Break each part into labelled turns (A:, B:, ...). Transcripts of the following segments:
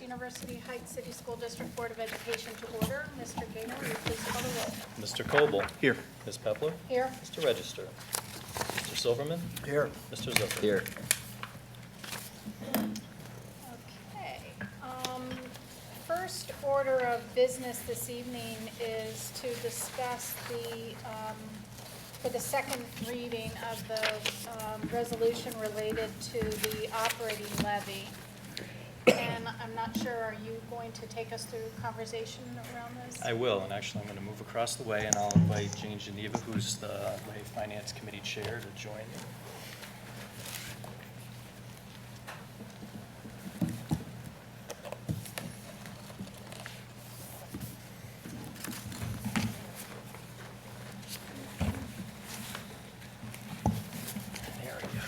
A: University Heights City School District Board of Education to order. Mr. Gaynor, will you please call the roll?
B: Mr. Coble.
C: Here.
B: Ms. Pepler.
A: Here.
B: Mr. Register. Mr. Silverman.
C: Here.
B: Mr. Zucker.
C: Here.
A: Okay. First order of business this evening is to discuss for the second reading of the resolution related to the operating levy. And I'm not sure, are you going to take us through conversation around this?
B: I will, and actually I'm going to move across the way and I'll invite Jane Geneva, who's the Lay Finance Committee Chair, to join me. There we go.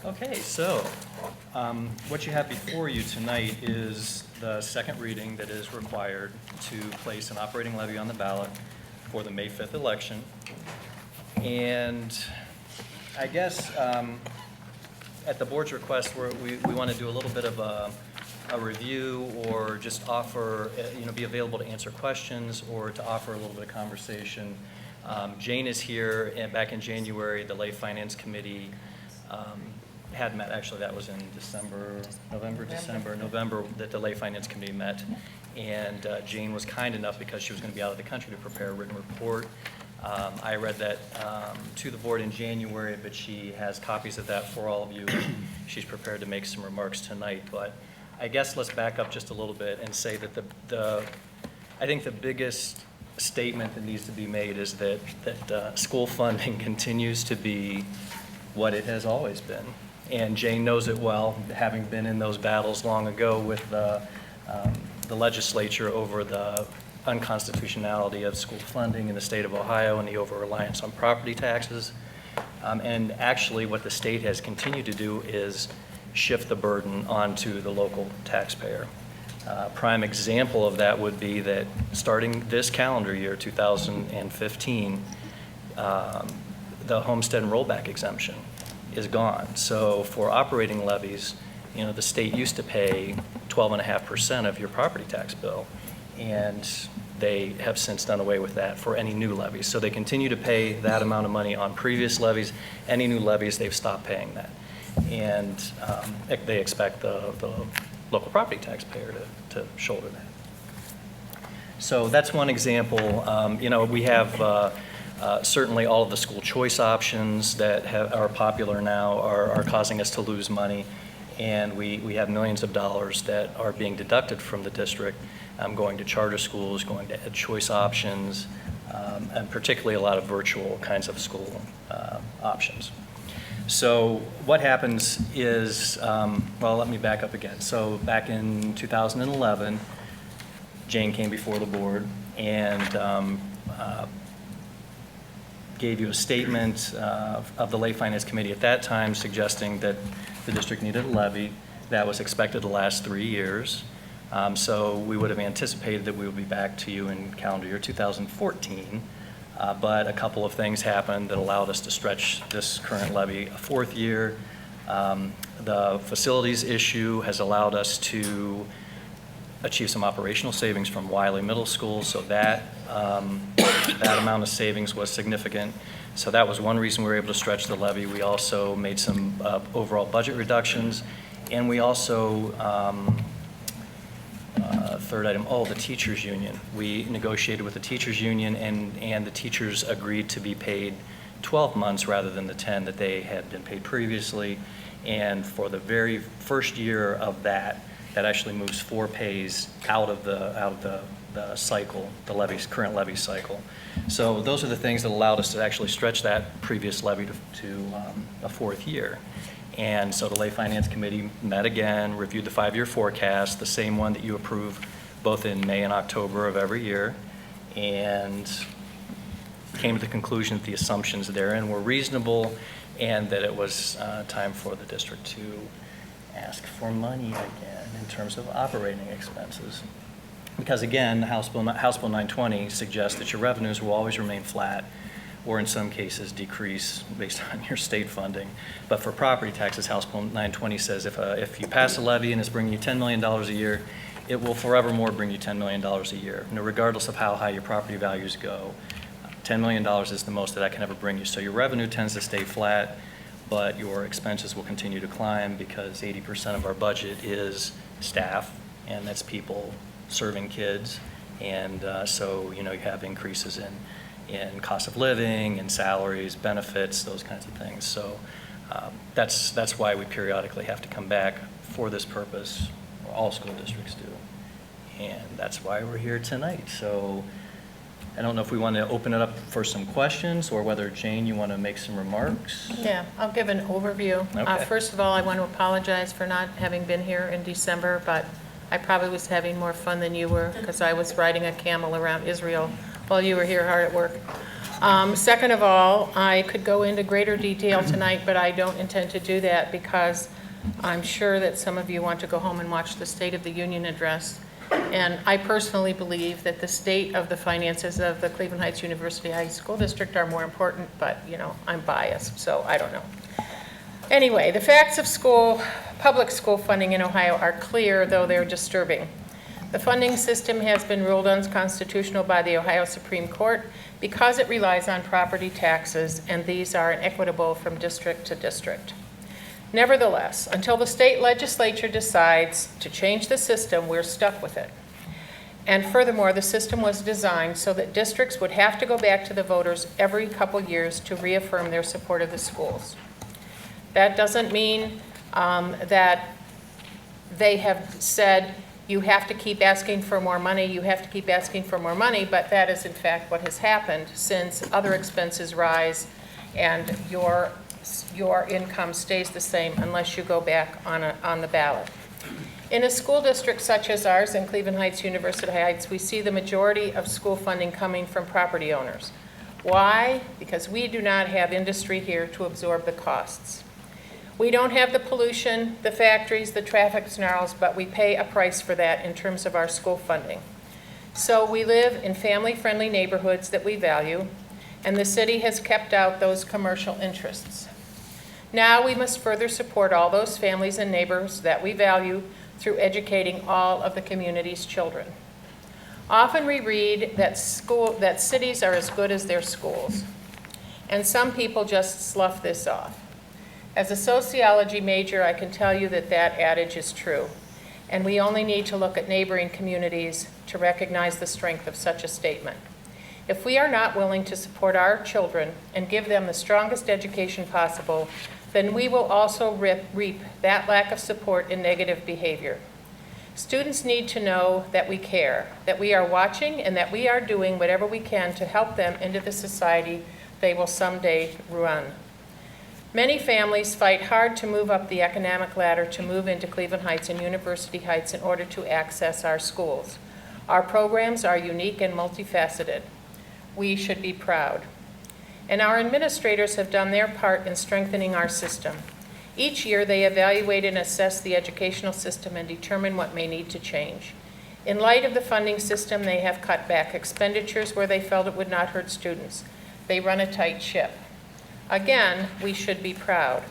B: Okay, so what you have before you tonight is the second reading that is required to place an operating levy on the ballot for the May 5th election. And I guess at the board's request, we want to do a little bit of a review, or just offer, be available to answer questions or to offer a little bit of conversation. Jane is here, and back in January, the Lay Finance Committee had met. Actually, that was in November that the Lay Finance Committee met, and Jane was kind enough, because she was going to be out of the country, to prepare a written report. I read that to the board in January, but she has copies of that for all of you. She's prepared to make some remarks tonight, but I guess let's back up just a little bit and say that I think the biggest statement that needs to be made is that school funding continues to be what it has always been. And Jane knows it well, having been in those battles long ago with the legislature over the unconstitutionality of school funding in the state of Ohio and the over-reliance on property taxes. And actually what the state has continued to do is shift the burden onto the local taxpayer. Prime example of that would be that starting this calendar year, 2015, the homestead and rollback exemption is gone. So for operating levies, the state used to pay 12.5% of your property tax bill, and they have since done away with that for any new levies. So they continue to pay that amount of money on previous levies. Any new levies, they've stopped paying that. And they expect the local property taxpayer to shoulder that. So that's one example. We have certainly all of the school choice options that are popular now are causing us to lose money, and we have millions of dollars that are being deducted from the district, going to charter schools, going to ed choice options, and particularly a lot of virtual kinds of school options. So what happens is, let me back up again. So back in 2011, Jane came before the board and gave you a statement of the Lay Finance Committee at that time, suggesting that the district needed a levy that was expected to last 3 years. So we would have anticipated that we would be back to you in calendar year 2014. But a couple of things happened that allowed us to stretch this current levy a fourth year. The facilities issue has allowed us to achieve some operational savings from Wiley Middle School, so that amount of savings was significant. So that was one reason we were able to stretch the levy. We also made some overall budget reductions, and we also third item, the teachers union. We negotiated with the teachers union, and the teachers agreed to be paid 12 months rather than the 10 that they had been paid previously. And for the very first year of that actually moves 4 pays out of the cycle, the current levy cycle. So those are the things that allowed us to actually stretch that previous levy to a fourth year. And so the Lay Finance Committee met again, reviewed the 5-year forecast, the same one that you approve both in May and October of every year, and came to the conclusion that the assumptions therein were reasonable, and that it was time for the district to ask for money again in terms of operating expenses. Because again, House Bill 920 suggests that your revenues will always remain flat or in some cases decrease based on your state funding. But for property taxes, House Bill 920 says if you pass a levy and it's bringing you $10 million a year, it will forevermore bring you $10 million a year, regardless of how high your property values go. $10 million is the most that can ever bring you. So your revenue tends to stay flat, but your expenses will continue to climb because 80% of our budget is staff, and that's people serving kids. And so, you have increases in cost of living and salaries, benefits, those kinds of things. So that's why we periodically have to come back for this purpose. All school districts do. And that's why we're here tonight. So I don't know if we want to open it up for some questions, or whether, Jane, you want to make some remarks?
C: Yeah, I'll give an overview.
B: Okay.
C: First of all, I want to apologize for not having been here in December, but I probably was having more fun than you were, because I was riding a camel around Israel while you were here hard at work. Second of all, I could go into greater detail tonight, but I don't intend to do that because I'm sure that some of you want to go home and watch the State of the Union address. And I personally believe that the state of the finances of the Cleveland Heights University High School District are more important, but, I'm biased, so I don't know. Anyway, the facts of public school funding in Ohio are clear, though they're disturbing. The funding system has been ruled unconstitutional by the Ohio Supreme Court because it relies on property taxes, and these are inequitable from district to district. Nevertheless, until the state legislature decides to change the system, we're stuck with it. And furthermore, the system was designed so that districts would have to go back to the voters every couple years to reaffirm their support of the schools. That doesn't mean that they have said, you have to keep asking for more money, you have to keep asking for more money, but that is in fact what has happened since other expenses rise and your income stays the same unless you go back on the ballot. In a school district such as ours in Cleveland Heights, University Heights, we see the majority of school funding coming from property owners. Why? Because we do not have industry here to absorb the costs. We don't have the pollution, the factories, the traffic snarls, but we pay a price for that in terms of our school funding. So we live in family-friendly neighborhoods that we value, and the city has kept out those commercial interests. Now we must further support all those families and neighbors that we value through educating all of the community's children. Often we read that cities are as good as their schools, and some people just slough this off. As a sociology major, I can tell you that that adage is true, and we only need to look at neighboring communities to recognize the strength of such a statement. If we are not willing to support our children and give them the strongest education possible, then we will also reap that lack of support in negative behavior. Students need to know that we care, that we are watching, and that we are doing whatever we can to help them into the society they will someday run. Many families fight hard to move up the economic ladder to move into Cleveland Heights and University Heights in order to access our schools. Our programs are unique and multifaceted. We should be proud. And our administrators have done their part in strengthening our system. Each year they evaluate and assess the educational system and determine what may need to change. In light of the funding system, they have cut back expenditures where they felt it would not hurt students. They run a tight ship. Again, we should be proud.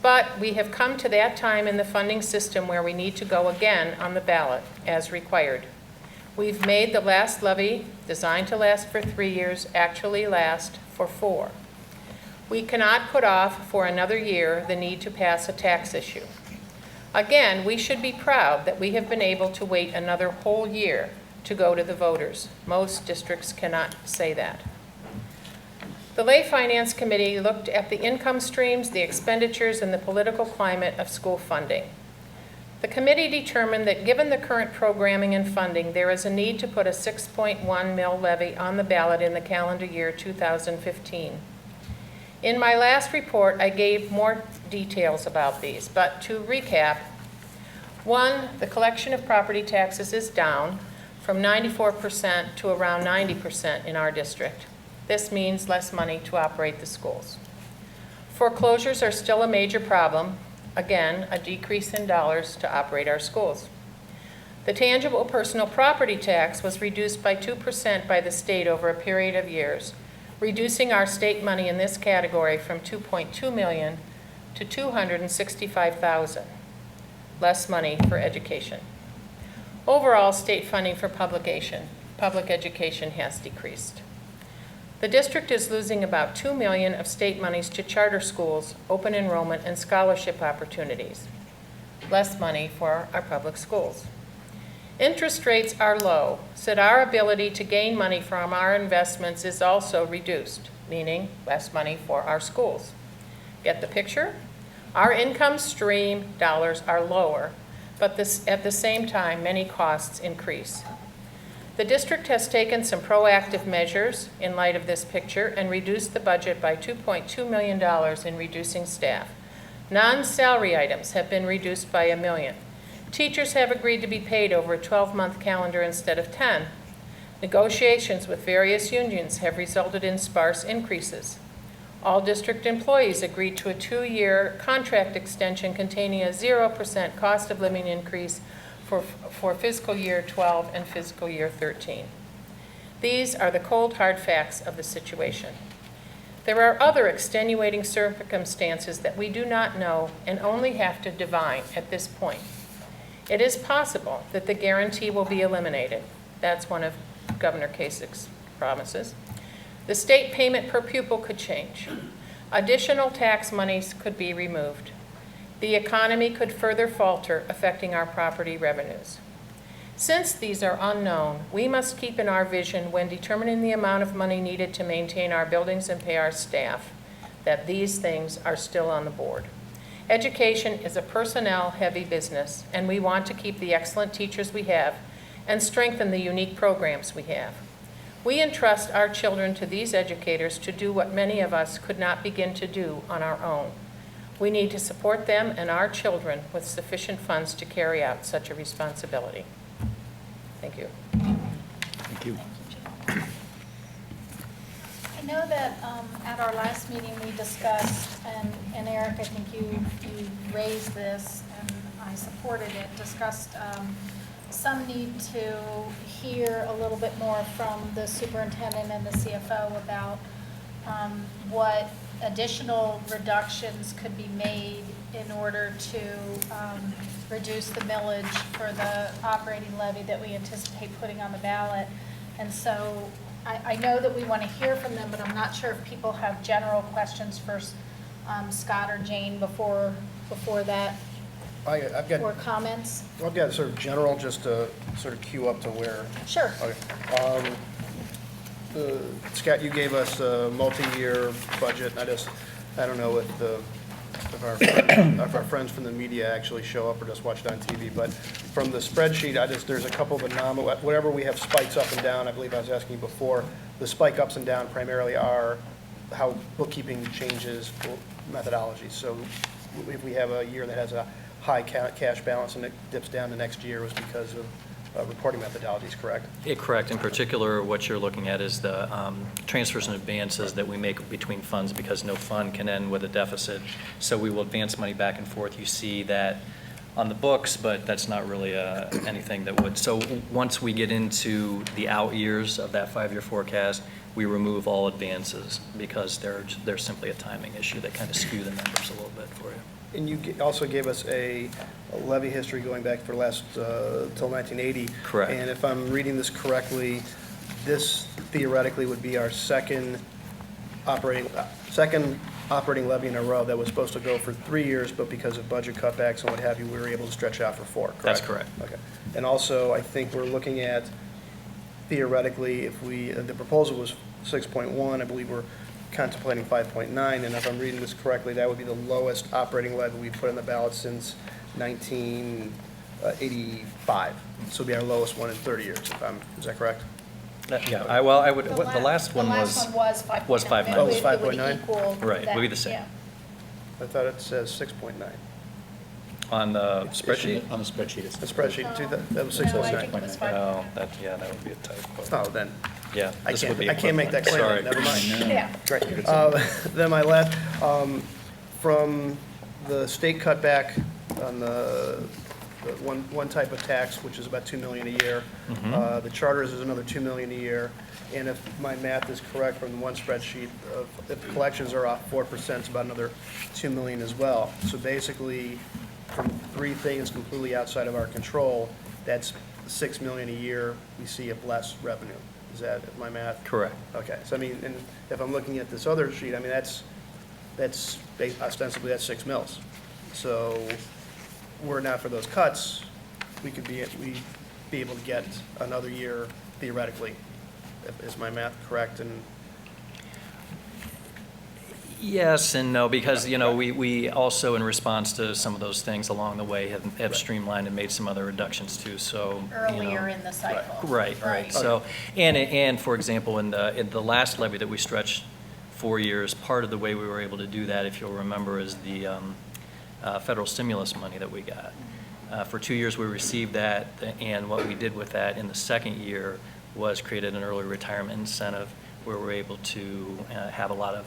C: But we have come to that time in the funding system where we need to go again on the ballot as required. We've made the last levy, designed to last for 3 years, actually last for 4. We cannot put off for another year the need to pass a tax issue. Again, we should be proud that we have been able to wait another whole year to go to the voters. Most districts cannot say that. The Lay Finance Committee looked at the income streams, the expenditures, and the political climate of school funding. The committee determined that given the current programming and funding, there is a need to put a 6.1 mil levy on the ballot in the calendar year 2015. In my last report, I gave more details about these, but to recap, 1, the collection of property taxes is down from 94% to around 90% in our district. This means less money to operate the schools. Foreclosures are still a major problem. Again, a decrease in dollars to operate our schools. The tangible personal property tax was reduced by 2% by the state over a period of years, reducing our state money in this category from $2.2 million to $265,000. Less money for education. Overall, state funding for public education has decreased. The district is losing about $2 million of state monies to charter schools, open enrollment, and scholarship opportunities. Less money for our public schools. Interest rates are low, so our ability to gain money from our investments is also reduced, meaning less money for our schools. Get the picture? Our income stream dollars are lower, but at the same time, many costs increase. The district has taken some proactive measures in light of this picture and reduced the budget by $2.2 million in reducing staff. Non-salary items have been reduced by $1 million. Teachers have agreed to be paid over a 12-month calendar instead of 10. Negotiations with various unions have resulted in sparse increases. All district employees agreed to a 2-year contract extension containing a 0% cost of living increase for fiscal year 12 and fiscal year 13. These are the cold, hard facts of the situation. There are other extenuating circumstances that we do not know and only have to divine at this point. It is possible that the guarantee will be eliminated. That's one of Governor Kasich's promises. The state payment per pupil could change. Additional tax monies could be removed. The economy could further falter, affecting our property revenues. Since these are unknown, we must keep in our vision when determining the amount of money needed to maintain our buildings and pay our staff, that these things are still on the board. Education is a personnel-heavy business, and we want to keep the excellent teachers we have and strengthen the unique programs we have. We entrust our children to these educators to do what many of us could not begin to do on our own. We need to support them and our children with sufficient funds to carry out such a responsibility. Thank you.
D: Thank you.
A: I know that at our last meeting we discussed, and Eric, I think you raised this, and I supported it, discussed some need to hear a little bit more from the superintendent and the CFO about what additional reductions could be made in order to reduce the millage for the operating levy that we anticipate putting on the ballot. And so I know that we want to hear from them, but I'm not sure if people have general questions for Scott or Jane before that,
E: I've got,
A: or comments.
E: I've got sort of general, just to sort of queue up to where.
A: Sure.
E: Okay. Scott, you gave us a multi-year budget. I don't know if our friends from the media actually show up or just watch it on TV, but from the spreadsheet, there's a couple of whatever we have spikes up and down, I believe I was asking you before, the spike ups and down primarily are how bookkeeping changes methodology. So if we have a year that has a high cash balance and it dips down the next year, was because of reporting methodologies, correct?
B: Correct. In particular, what you're looking at is the transfers and advances that we make between funds, because no fund can end with a deficit. So we will advance money back and forth. You see that on the books, but that's not really anything that would. So once we get into the out years of that 5-year forecast, we remove all advances because they're simply a timing issue that kind of skew the numbers a little bit for you.
E: And you also gave us a levy history going back for last till 1980.
B: Correct.
E: And if I'm reading this correctly, this theoretically would be our second operating levy in a row that was supposed to go for 3 years, but because of budget cutbacks and what have you, we were able to stretch it out for 4. Correct?
B: That's correct.
E: Okay. And also, I think we're looking at theoretically, if the proposal was 6.1, I believe we're contemplating 5.9, and if I'm reading this correctly, that would be the lowest operating levy we put on the ballot since 1985. So it'd be our lowest one in 30 years, is that correct?
B: Yeah, I would, the last one
A: was 5.9.
B: was 5.9.
E: Oh, it was 5.9?
B: Right, it would be the same.
E: I thought it says 6.9.
B: On the spreadsheet?
D: On the spreadsheet, it's
E: The spreadsheet, too, that was
A: No, I
E: 6.9.
A: think it was
B: Oh, that would be a typo.
E: Oh, then,
B: Yeah.
E: I
B: this would be
E: can't make that claim,
B: Sorry.
E: never mind.
A: Yeah.
E: Great. Then my last, from the state cutback on the one type of tax, which is about $2 million a year. The charters is another $2 million a year. And if my math is correct from the one spreadsheet, if collections are off 4%, it's about another $2 million as well. So basically, from three things completely outside of our control, that's $6 million a year we see of less revenue. Is that my math?
B: Correct.
E: Okay, so I mean, and if I'm looking at this other sheet, I mean, ostensibly, that's 6 mils. So were it not for those cuts, we'd be able to get another year theoretically. Is my math correct? And
B: Yes and no, because, we also, in response to some of those things along the way, have streamlined and made some other reductions too, so.
A: Earlier in the cycle.
B: Right. So, and for example, in the last levy that we stretched 4 years, part of the way we were able to do that, if you'll remember, is the federal stimulus money that we got. For 2 years, we received that, and what we did with that in the second year was created an early retirement incentive where we're able to have a lot of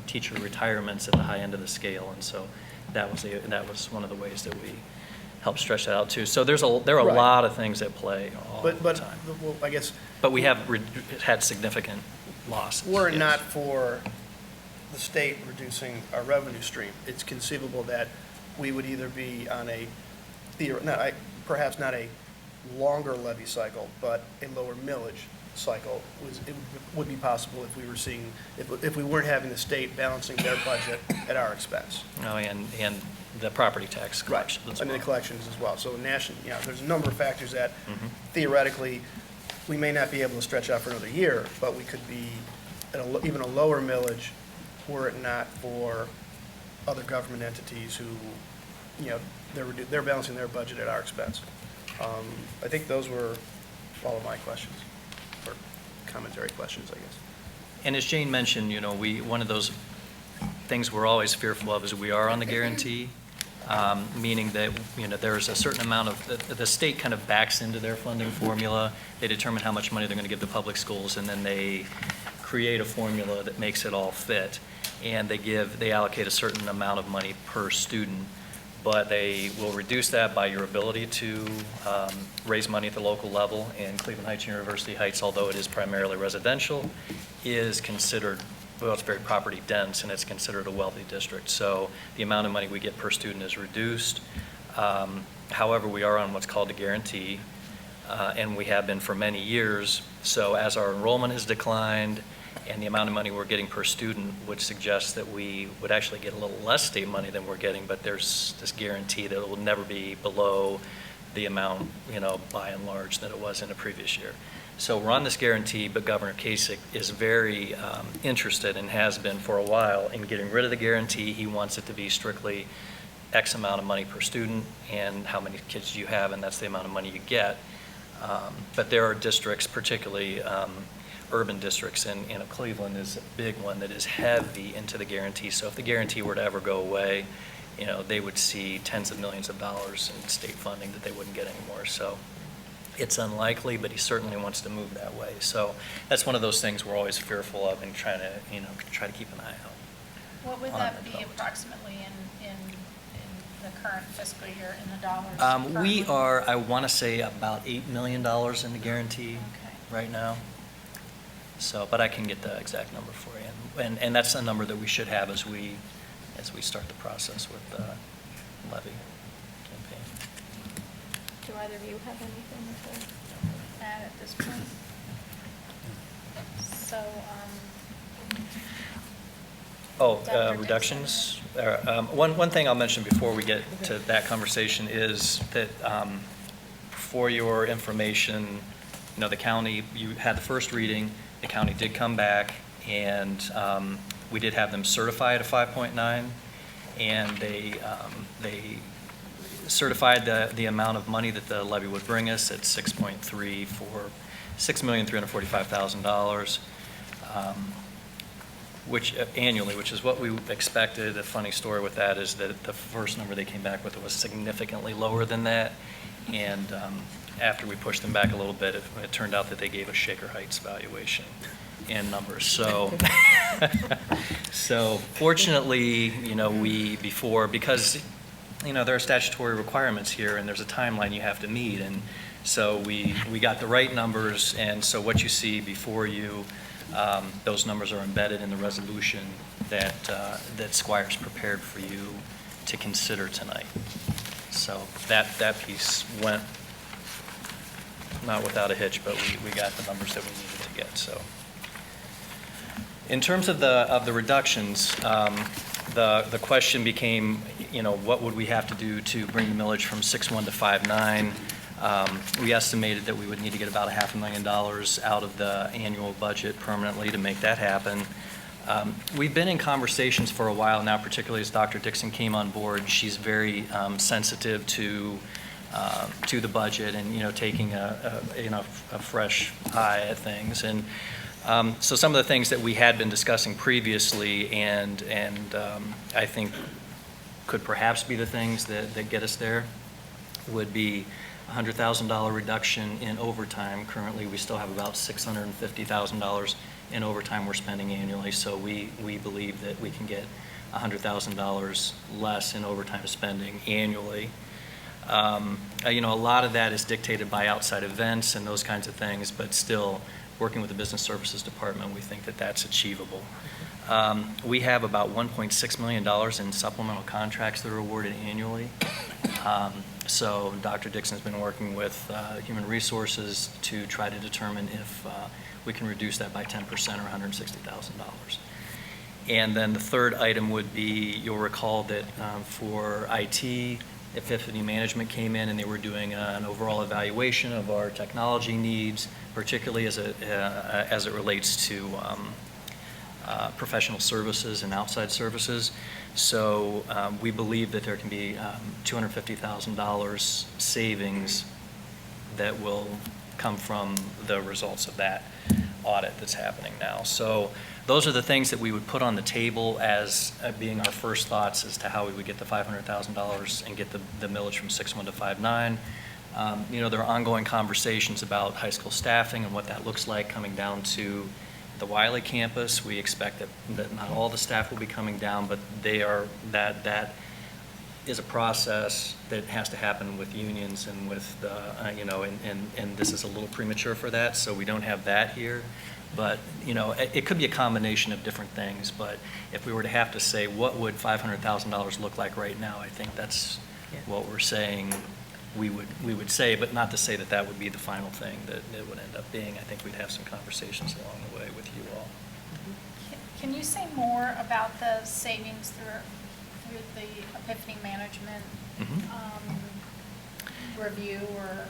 B: teacher retirements at the high end of the scale, and so that was one of the ways that we helped stretch that out too. So there are a
E: Right.
B: lot of things at play all the
E: but
B: time.
E: well, I guess
B: But we have had significant losses.
E: were it
B: yes.
E: not for the state reducing our revenue stream, it's conceivable that we would either be on perhaps not a longer levy cycle, but a lower millage cycle. It would be possible if we were seeing, if we weren't having the state balancing their budget at our expense.
B: Oh, and the property tax collection as
E: I mean, the
B: well.
E: collections as well. So there's a number of factors that
B: Mhm.
E: theoretically, we may not be able to stretch out for another year, but we could be at even a lower millage were it not for other government entities who, they're balancing their budget at our expense. I think those were all of my questions, or commentary questions, I guess.
B: And as Jane mentioned, one of those things we're always fearful of is we are on the guarantee, meaning that, there's a certain amount of, the state kind of backs into their funding formula. They determine how much money they're going to give the public schools, and then they create a formula that makes it all fit. And they allocate a certain amount of money per student, but they will reduce that by your ability to raise money at the local level. And Cleveland Heights University Heights, although it is primarily residential, is considered, well, it's very property dense, and it's considered a wealthy district. So the amount of money we get per student is reduced. However, we are on what's called a guarantee, and we have been for many years. So as our enrollment has declined, and the amount of money we're getting per student would suggest that we would actually get a little less state money than we're getting, but there's this guarantee that it will never be below the amount, by and large, that it was in a previous year. So we're on this guarantee, but Governor Kasich is very interested, and has been for a while, in getting rid of the guarantee. He wants it to be strictly X amount of money per student, and how many kids you have, and that's the amount of money you get. But there are districts, particularly urban districts, and Cleveland is a big one that is heavy into the guarantee. So if the guarantee were to ever go away, they would see tens of millions of dollars in state funding that they wouldn't get anymore. So it's unlikely, but he certainly wants to move that way. So that's one of those things we're always fearful of and trying to, try to keep an eye out.
A: What would
B: on
A: that
B: it,
A: be
B: but-
A: approximately in the current fiscal year in the dollars?
B: We
A: currently?
B: are, I want to say, about $8 million in the guarantee
A: Okay.
B: right now. So, but I can get the exact number for you. And that's a number that we should have as we start the process with the levy campaign.
A: Do either of you have anything to add at this point? So, Dr. Dixon.
B: Reductions. One thing I'll mention before we get to that conversation is that, for your information, the county, you had the first reading, the county did come back, and we did have them certify at a 5.9, and they certified the amount of money that the levy would bring us at 6.3 for $6,345,000. Which annually, which is what we expected. A funny story with that is that the first number they came back with was significantly lower than that. And after we pushed them back a little bit, it turned out that they gave us Shaker Heights valuation and numbers. So, so fortunately, because there are statutory requirements here, and there's a timeline you have to meet, and so we got the right numbers, and so what you see before you, those numbers are embedded in the resolution that Squire's prepared for you to consider tonight. So that piece went not without a hitch, but we got the numbers that we needed to get, so. In terms of the reductions, the question became, what would we have to do to bring the millage from 6.1 to 5.9? We estimated that we would need to get about $500,000 out of the annual budget permanently to make that happen. We've been in conversations for a while now, particularly as Dr. Dixon came on board. She's very sensitive to the budget and, taking a fresh eye at things. And so some of the things that we had been discussing previously and I think could perhaps be the things that get us there would be a $100,000 reduction in overtime. Currently, we still have about $650,000 in overtime we're spending annually, so we believe that we can get $100,000 less in overtime spending annually. A lot of that is dictated by outside events and those kinds of things, but still, working with the Business Services Department, we think that that's achievable. We have about $1.6 million in supplemental contracts that are awarded annually. So Dr. Dixon's been working with Human Resources to try to determine if we can reduce that by 10% or $160,000. And then the third item would be, you'll recall that for IT, Epiphany Management came in and they were doing an overall evaluation of our technology needs, particularly as it relates to professional services and outside services. So we believe that there can be $250,000 savings that will come from the results of that audit that's happening now. So those are the things that we would put on the table as being our first thoughts as to how we would get the $500,000 and get the millage from 6.1 to 5.9. There are ongoing conversations about high school staffing and what that looks like coming down to the Wiley campus. We expect that not all the staff will be coming down, but that is a process that has to happen with unions and with the, and this is a little premature for that, so we don't have that here. But, it could be a combination of different things, but if we were to have to say, what would $500,000 look like right now, I think that's what we're saying we would say, but not to say that that would be the final thing that it would end up being. I think we'd have some conversations along the way with you all.
A: Can you say more about the savings through the Epiphany Management review or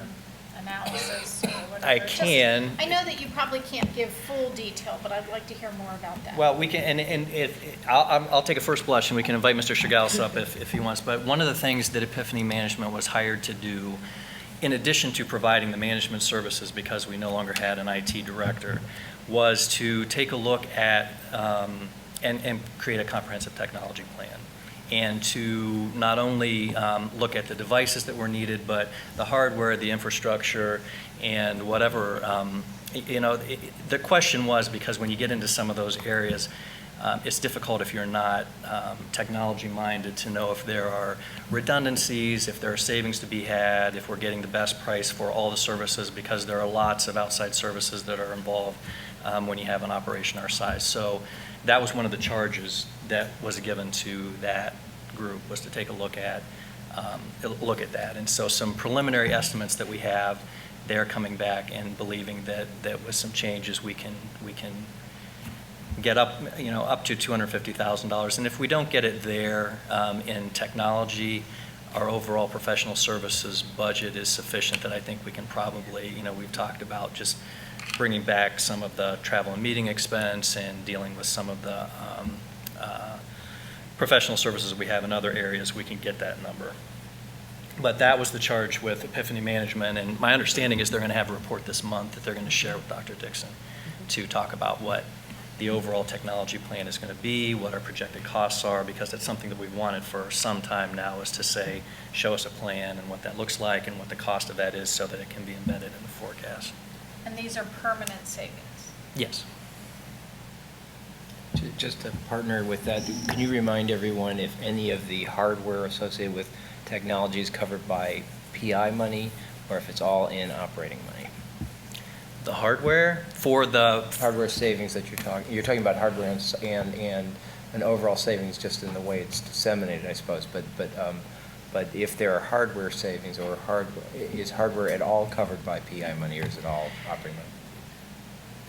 A: analysis or whatever?
B: I can.
A: I know that you probably can't give full detail, but I'd like to hear more about that.
B: Well, we can, and I'll take a first blush, and we can invite Mr. Chagals up if he wants. But one of the things that Epiphany Management was hired to do, in addition to providing the management services, because we no longer had an IT director, was to take a look at and create a comprehensive technology plan. And to not only look at the devices that were needed, but the hardware, the infrastructure, and whatever. The question was, because when you get into some of those areas, it's difficult if you're not technology-minded to know if there are redundancies, if there are savings to be had, if we're getting the best price for all the services, because there are lots of outside services that are involved when you have an operation our size. So that was one of the charges that was given to that group, was to take a look at that. And so some preliminary estimates that we have, they're coming back and believing that with some changes we can get up to $250,000. And if we don't get it there in technology, our overall professional services budget is sufficient that I think we can probably, we've talked about just bringing back some of the travel and meeting expense and dealing with some of the professional services we have in other areas, we can get that number. But that was the charge with Epiphany Management, and my understanding is they're going to have a report this month that they're going to share with Dr. Dixon to talk about what the overall technology plan is going to be, what our projected costs are, because that's something that we've wanted for some time now, is to say, show us a plan and what that looks like and what the cost of that is so that it can be embedded in the forecast.
A: And these are permanent savings?
B: Yes.
D: Just to partner with that, can you remind everyone if any of the hardware associated with technology is covered by PI money, or if it's all in operating money?
B: The hardware for the,
D: Hardware savings that you're talking about hardware and an overall savings just in the way it's disseminated, I suppose, but if there are hardware savings or is hardware at all covered by PI money, or is it all operating money?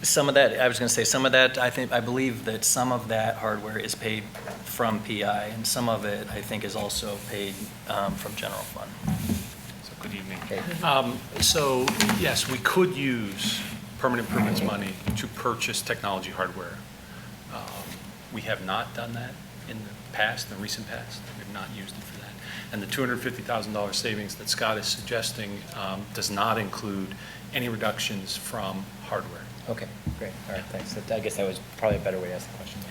B: some of that, I was going to say, some of that, I believe that some of that hardware is paid from PI, and some of it, I think, is also paid from general fund.
F: So, good evening.
D: Okay.
F: So, yes, we could use permanent improvements money to purchase technology hardware. We have not done that in the past, in the recent past. We've not used it for that. And the $250,000 savings that Scott is suggesting does not include any reductions from hardware.
D: Okay, great, all right, thanks. I guess that was probably a better way to ask the question.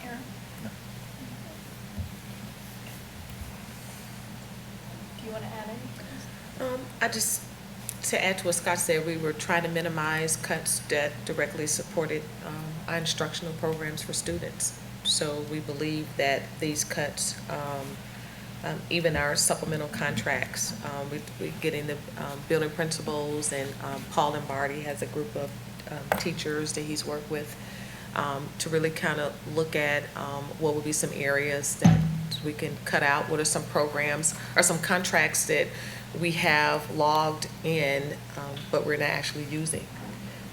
A: Aaron? Do you want to add anything?
G: To add to what Scott said, we were trying to minimize cuts that directly supported our instructional programs for students. So we believe that these cuts, even our supplemental contracts, we're getting the building principals, and Paul Lombardi has a group of teachers that he's worked with to really kind of look at what would be some areas that we can cut out, what are some programs or some contracts that we have logged in, but we're not actually using.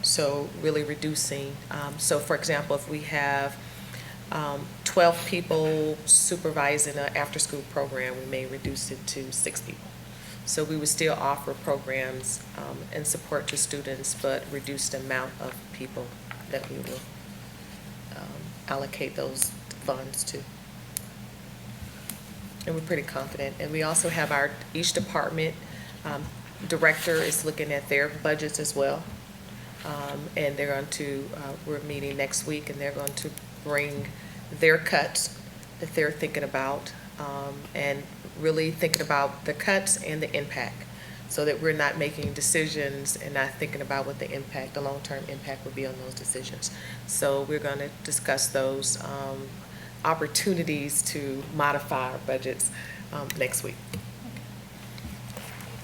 G: So really reducing. So for example, if we have 12 people supervising an after-school program, we may reduce it to 6 people. So we would still offer programs and support to students, but reduce the amount of people that we will allocate those funds to. And we're pretty confident. And we also have each department director is looking at their budgets as well. And they're going to, we're meeting next week, and they're going to bring their cuts that they're thinking about, and really thinking about the cuts and the impact, so that we're not making decisions and not thinking about what the impact, the long-term impact would be on those decisions. So we're going to discuss those opportunities to modify our budgets next week.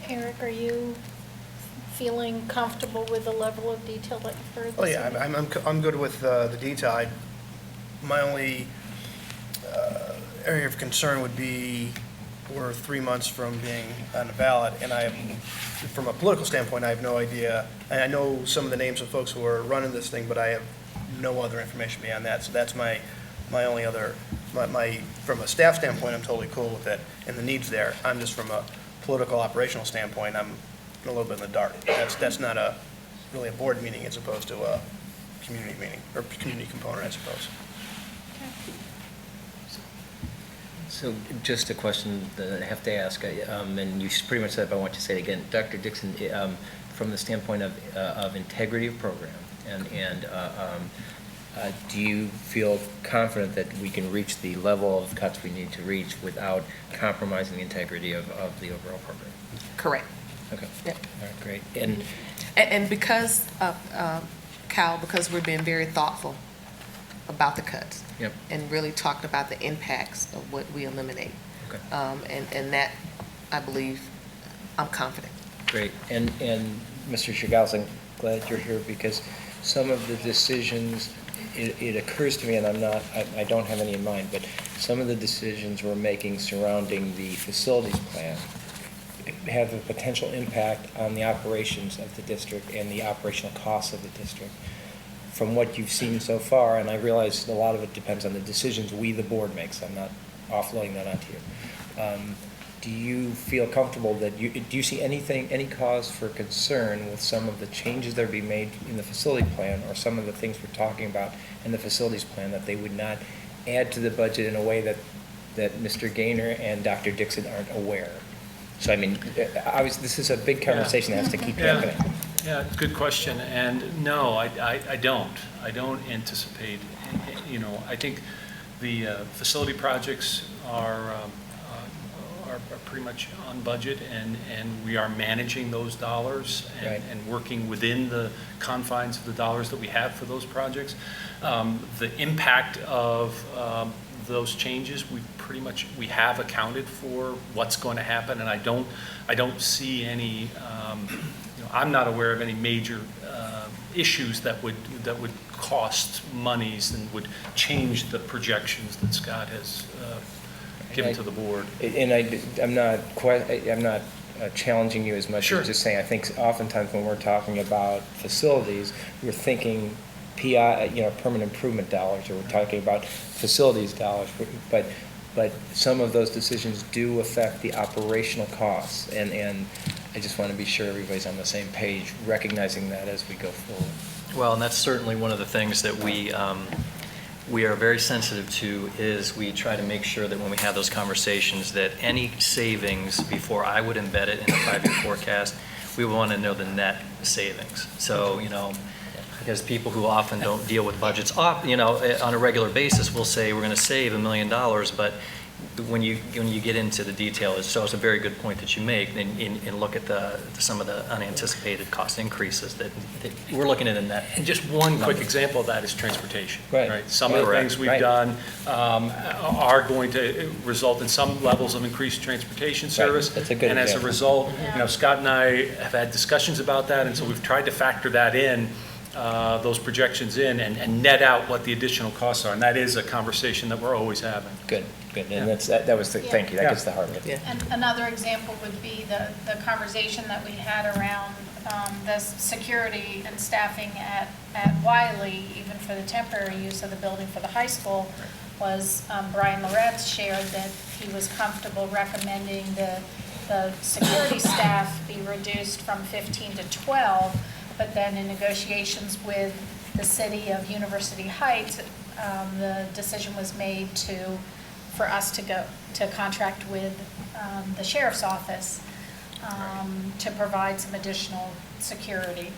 A: Eric, are you feeling comfortable with the level of detail that you've heard
E: Oh,
A: this
E: yeah,
A: evening?
E: I'm good with the detail. My only area of concern would be we're 3 months from being on the ballot, and from a political standpoint, I have no idea. And I know some of the names of folks who are running this thing, but I have no other information beyond that. So that's my only other, from a staff standpoint, I'm totally cool with it and the needs there. I'm just from a political operational standpoint, I'm a little bit in the dark. That's not really a board meeting as opposed to a community meeting, or community component, I suppose.
D: So just a question that I have to ask, and you pretty much said it, but I want you to say it again. Dr. Dixon, from the standpoint of integrity of program, and do you feel confident that we can reach the level of cuts we need to reach without compromising the integrity of the overall program?
G: Correct.
D: Okay.
G: Yep.
D: All right, great.
G: And because of, Cal, because we're being very thoughtful about the cuts.
D: Yep.
G: And really talking about the impacts of what we eliminate.
D: Okay.
G: And that, I believe, I'm confident.
D: Great. And Mr. Chagals, I'm glad you're here, because some of the decisions, it occurs to me, and I don't have any in mind, but some of the decisions we're making surrounding the facilities plan have a potential impact on the operations of the district and the operational costs of the district. From what you've seen so far, and I realize a lot of it depends on the decisions we, the board, makes. I'm not offloading that onto you. Do you feel comfortable that do you see any cause for concern with some of the changes that are being made in the facility plan, or some of the things we're talking about in the facilities plan, that they would not add to the budget in a way that Mr. Gaynor and Dr. Dixon aren't aware? So I mean, obviously, this is a big conversation that has to keep happening.
F: Yeah, good question. And no, I don't. I don't anticipate, I think the facility projects are are pretty much on budget, and we are managing those dollars
D: Right.
F: and working within the confines of the dollars that we have for those projects. The impact of those changes, we have accounted for what's going to happen, and I don't see any, I'm not aware of any major issues that would cost monies and would change the projections that Scott has given to the board.
D: And I'm not challenging you as much
F: Sure.
D: as just saying, I think oftentimes when we're talking about facilities, we're thinking PI, permanent improvement dollars, or we're talking about facilities dollars, but some of those decisions do affect the operational costs, and I just want to be sure everybody's on the same page, recognizing that as we go forward.
B: Well, and that's certainly one of the things that we are very sensitive to, is we try to make sure that when we have those conversations, that any savings, before I would embed it in a 5-year forecast, we want to know the net savings. So, because people who often don't deal with budgets, on a regular basis will say, we're going to save $1 million, but when you get into the detail, it's a very good point that you make, and look at some of the unanticipated cost increases that we're looking at in that.
F: And just one quick example of that is transportation.
D: Right.
F: Some of the
B: Correct.
F: things we've
D: Right.
F: done are going to result in some levels of increased transportation service.
D: That's a good
F: And as a
D: example.
F: result, Scott and I have had discussions about that, and so we've tried to factor that in, those projections in, and net out what the additional costs are. And that is a conversation that we're always having.
D: Good,
F: Yeah.
D: and that was thank you, that
F: Yeah.
D: gets the heart of it.
G: Yeah.
A: And another example would be the conversation that we had around the security and staffing at Wiley, even for the temporary use of the building for the high school, was Brian Loretz shared that he was comfortable recommending the security staff be reduced from 15 to 12, but then in negotiations with the city of University Heights, the decision was made for us to contract with the sheriff's office to provide some additional security.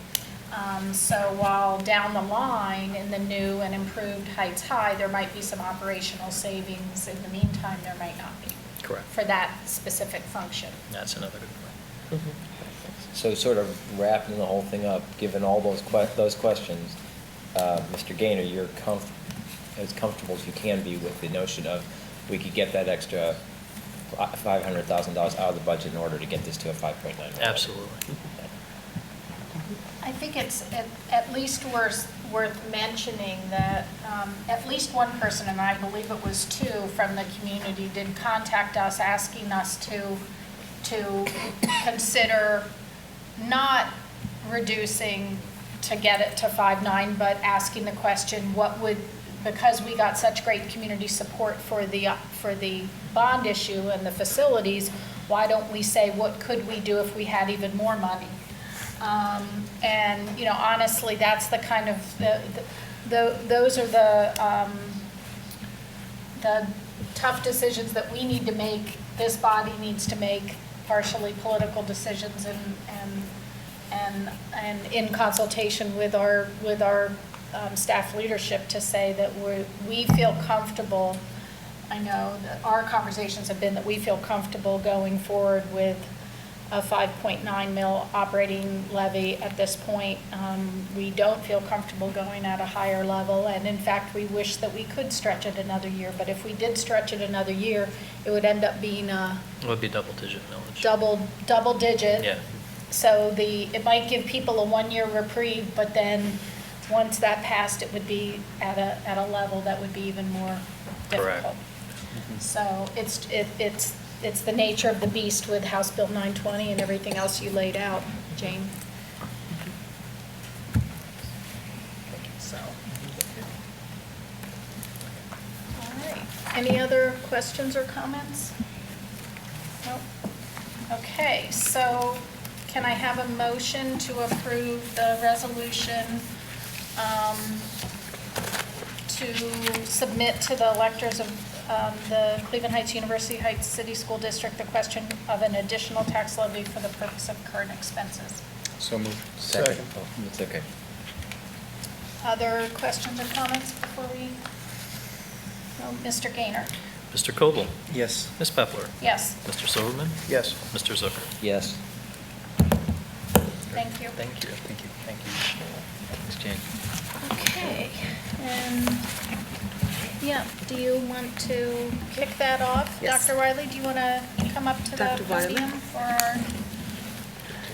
A: So while down the line in the new and improved Heights High, there might be some operational savings, in the meantime, there might not be
B: Correct.
A: for that specific function.
B: That's another good point.
D: So sort of wrapping the whole thing up, given all those questions, Mr. Gaynor, you're as comfortable as you can be with the notion of we could get that extra $500,000 out of the budget in order to get this to a 5.9 million.
B: Absolutely.
A: I think it's at least worth mentioning that at least one person, and I believe it was two from the community, did contact us asking us to consider not reducing to get it to 5.9, but asking the question, because we got such great community support for the bond issue and the facilities, why don't we say, what could we do if we had even more money? And, honestly, that's the kind of, those are the tough decisions that we need to make, this body needs to make, partially political decisions and in consultation with our staff leadership, to say that we feel comfortable. I know that our conversations have been that we feel comfortable going forward with a 5.9 mil operating levy at this point. We don't feel comfortable going at a higher level, and in fact, we wish that we could stretch it another year, but if we did stretch it another year, it would end up being a
B: It would be double-digit millage.
A: double digit.
B: Yeah.
A: So it might give people a 1-year reprieve, but then once that passed, it would be at a level that would be even more
B: Correct.
A: difficult. So it's the nature of the beast with House Bill 920 and everything else you laid out, Jane. So. All right. Any other questions or comments? Nope. Okay, so can I have a motion to approve the resolution to submit to the electors of the Cleveland Heights University Heights City School District the question of an additional tax levy for the purpose of current expenses?
D: So moved. Second.
E: Second.
D: Oh, it's okay.
A: Other questions or comments before we, Mr. Gaynor?
B: Mr. Koval,
D: Yes.
B: Ms. Pepler,
A: Yes,
B: Mr. Silverman,
E: Yes.
B: Mr. Zucker.
D: Yes.
A: thank you.
B: Thank you. Thank you. Thank you. Thanks, Jane.
A: Okay, and, yeah, do you want to kick that off?
G: Yes.
A: Dr. Wiley, do you want to come up to the
G: Dr. Wiley?
A: podium for our?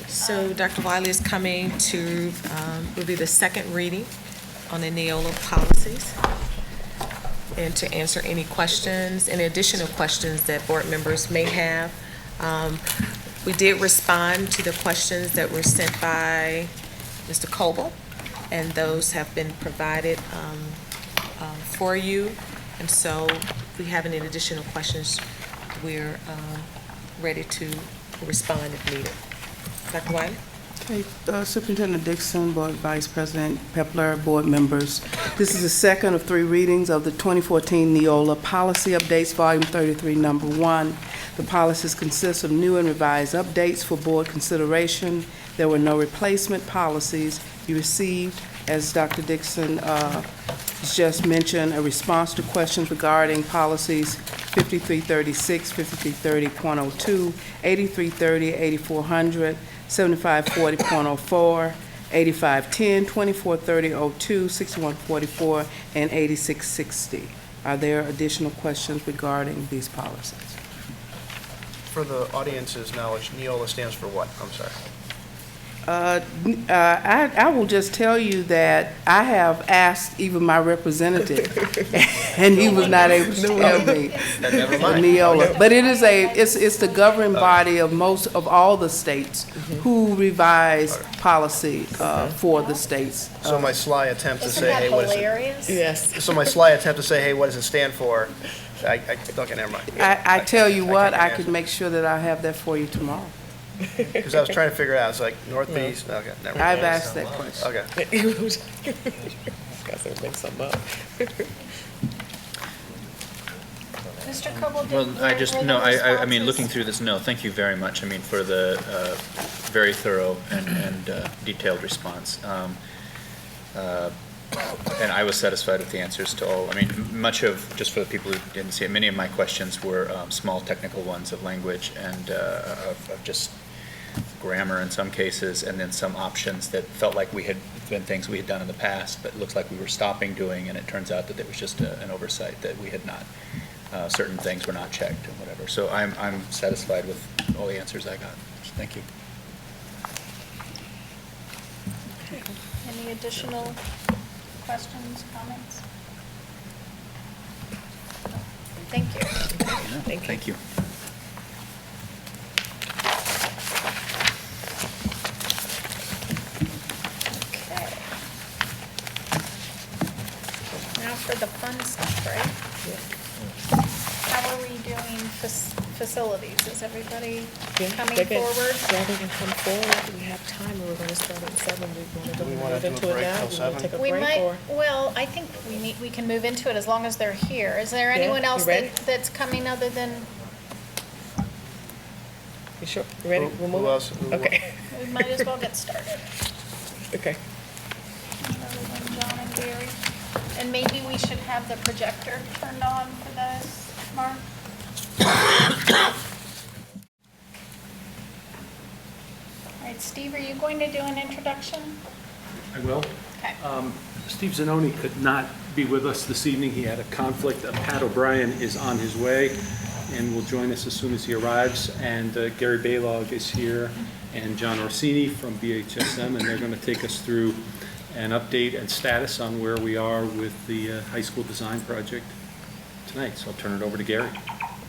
G: So Dr. Wiley is coming to, will be the second reading on the Neola policies, and to answer any questions, any additional questions that board members may have. We did respond to the questions that were sent by Mr. Coble, and those have been provided for you. And so if we have any additional questions, we're ready to respond if needed. Dr. Wiley?
H: Okay, Superintendent Dixon, Board Vice President Pepler, board members. This is the second of 3 readings of the 2014 Neola Policy Updates, Volume 33, Number 1. The policies consist of new and revised updates for board consideration. There were no replacement policies. You received, as Dr. Dixon just mentioned, a response to questions regarding policies 5336, 5330.02, 8330, 8400, 7540.04, 8510, 2430.02, 6144, and 8660. Are there additional questions regarding these policies?
E: For the audience's knowledge, Neola stands for what? I'm sorry.
H: I will just tell you that I have asked even my representative, and he was not able to tell me
E: Never mind.
H: Neola. But it is it's the governing body of most of all the states who revise policy for the states.
E: So my sly attempt to
A: Isn't
E: say,
A: that
E: hey, what is it?
A: hilarious?
G: Yes.
E: So my sly attempt to say, hey, what does it stand for? Okay, never mind.
H: I tell you what, I
E: can't
H: could make sure that I have that for you tomorrow.
E: Because I was trying to figure it out. It's like northeast. Okay, never mind.
H: I've asked that question.
E: Okay.
G: Guys, make something up.
A: Mr. Coble,
I: Well,
A: did,
I: I just,
A: were
I: no,
A: there
I: I mean, looking
A: responses?
I: through this, no, thank you very much, I mean, for the very thorough and detailed response. And I was satisfied with the answers to all, I mean, much of, just for the people who didn't see it, many of my questions were small technical ones of language and of just grammar in some cases, and then some options that felt like we had been things we had done in the past, but it looks like we were stopping doing, and it turns out that it was just an oversight, that we had not, certain things were not checked and whatever. So I'm satisfied with all the answers I got. Thank you.
A: Any additional questions, comments? Thank you.
I: Thank you.
A: Okay. Now for the fun stuff, right? How are we doing facilities? Is everybody coming forward?
G: Yeah, they can come forward. We have time. We were going to start at 7.
E: Do we wanna
G: move
E: do a
G: into it
E: break
G: now?
E: till
G: We wanna
E: 7?
G: take a
A: We
G: break,
A: might,
G: or-
A: well, I think we can move into it as long as they're here. Is there
G: Yeah,
A: anyone
G: you
A: else
G: ready?
A: that's coming other than,
G: You sure? You ready?
E: Who-
G: We'll
E: who
G: move?
E: else?
G: Okay,
A: we might as well get started.
G: okay.
A: Other than John and Gary. And maybe we should have the projector turned on for this, Mark? All right, Steve, are you going to do an introduction?
J: I will.
A: Okay.
J: Steve Zanoni could not be with us this evening. He had a conflict. Pat O'Brien is on his way and will join us as soon as he arrives. And Gary Baylog is here, and John Orsini from BHSM, and they're going to take us through an update and status on where we are with the high school design project tonight. So I'll turn it over to Gary.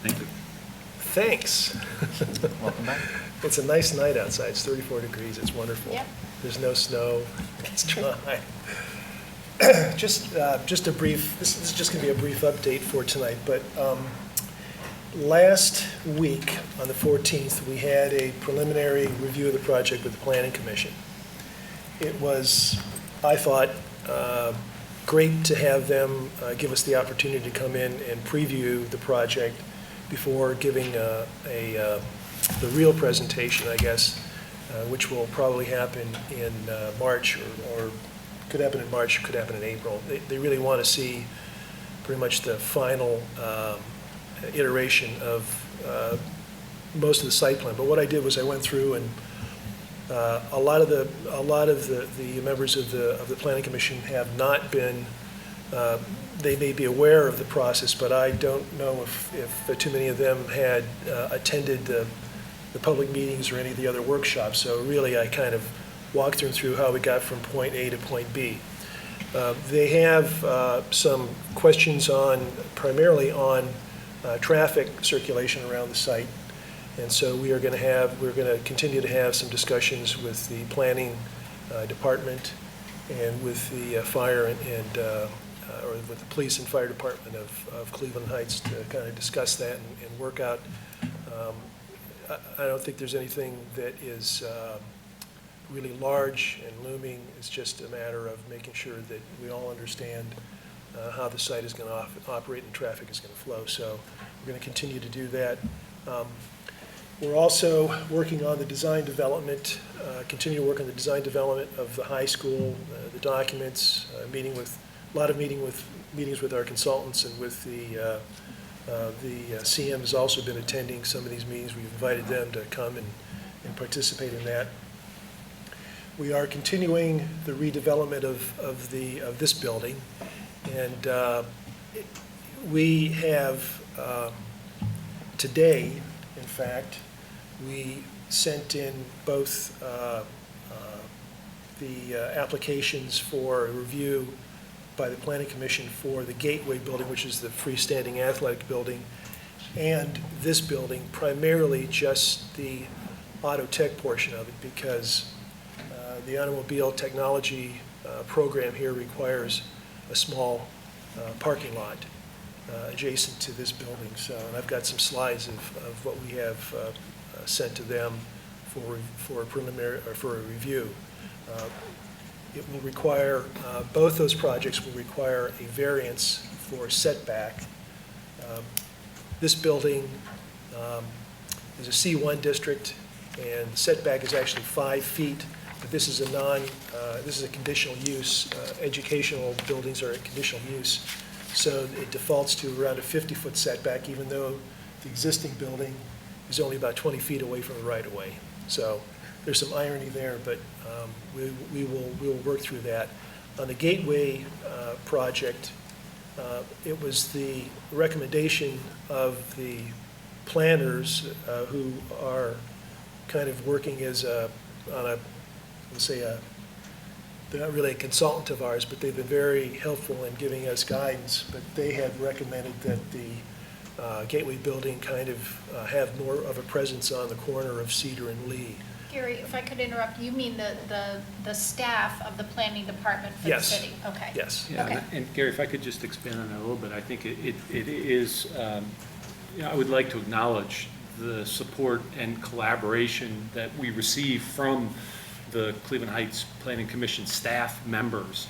J: Thank you.
K: Thanks.
B: Welcome back.
K: It's a nice night outside. It's 34 degrees. It's wonderful.
A: Yep.
K: There's no snow. It's dry. Just a brief, this is just going to be a brief update for tonight, but last week, on the 14th, we had a preliminary review of the project with the Planning Commission. It was, I thought, great to have them give us the opportunity to come in and preview the project before giving the real presentation, I guess, which will probably happen in March, or could happen in March, could happen in April. They really want to see pretty much the final iteration of most of the site plan. But what I did was I went through and a lot of the members of the Planning Commission have not been, they may be aware of the process, but I don't know if too many of them had attended the public meetings or any of the other workshops. So really, I kind of walked them through how we got from point A to point B. They have some questions primarily on traffic circulation around the site. And so we're going to continue to have some discussions with the planning department and with the fire or with the police and fire department of Cleveland Heights to kind of discuss that and work out. I don't think there's anything that is really large and looming. It's just a matter of making sure that we all understand how the site is going to operate and traffic is going to flow. So we're going to continue to do that. We're also working on the design development, continue to work on the design development of the high school, the documents, meetings with our consultants and with the CM has also been attending some of these meetings. We've invited them to come and participate in that. We are continuing the redevelopment of this building, and we have today, in fact, we sent in both the applications for a review by the Planning Commission for the Gateway building, which is the freestanding athletic building, and this building, primarily just the auto tech portion of it, because the automobile technology program here requires a small parking lot adjacent to this building. So, and I've got some slides of what we have sent to them for a preliminary or for a review. It will require, both those projects will require a variance for setback. This building is a C1 district, and the setback is actually 5 feet, but this is a conditional use. Educational buildings are a conditional use, so it defaults to around a 50-foot setback, even though the existing building is only about 20 feet away from the right-of-way. So there's some irony there, but we will work through that. On the Gateway project, it was the recommendation of the planners who are kind of working as they're not really a consultant of ours, but they've been very helpful in giving us guidance. But they had recommended that the Gateway building kind of have more of a presence on the corner of Cedar and Lee.
A: Gary, if I could interrupt, you mean the staff of the planning department for the
K: Yes.
A: city? Okay.
K: Yes.
J: Yeah,
A: Okay.
J: and Gary, if I could just expand on that a little bit, I think it is, I would like to acknowledge the support and collaboration that we receive from the Cleveland Heights Planning Commission staff members.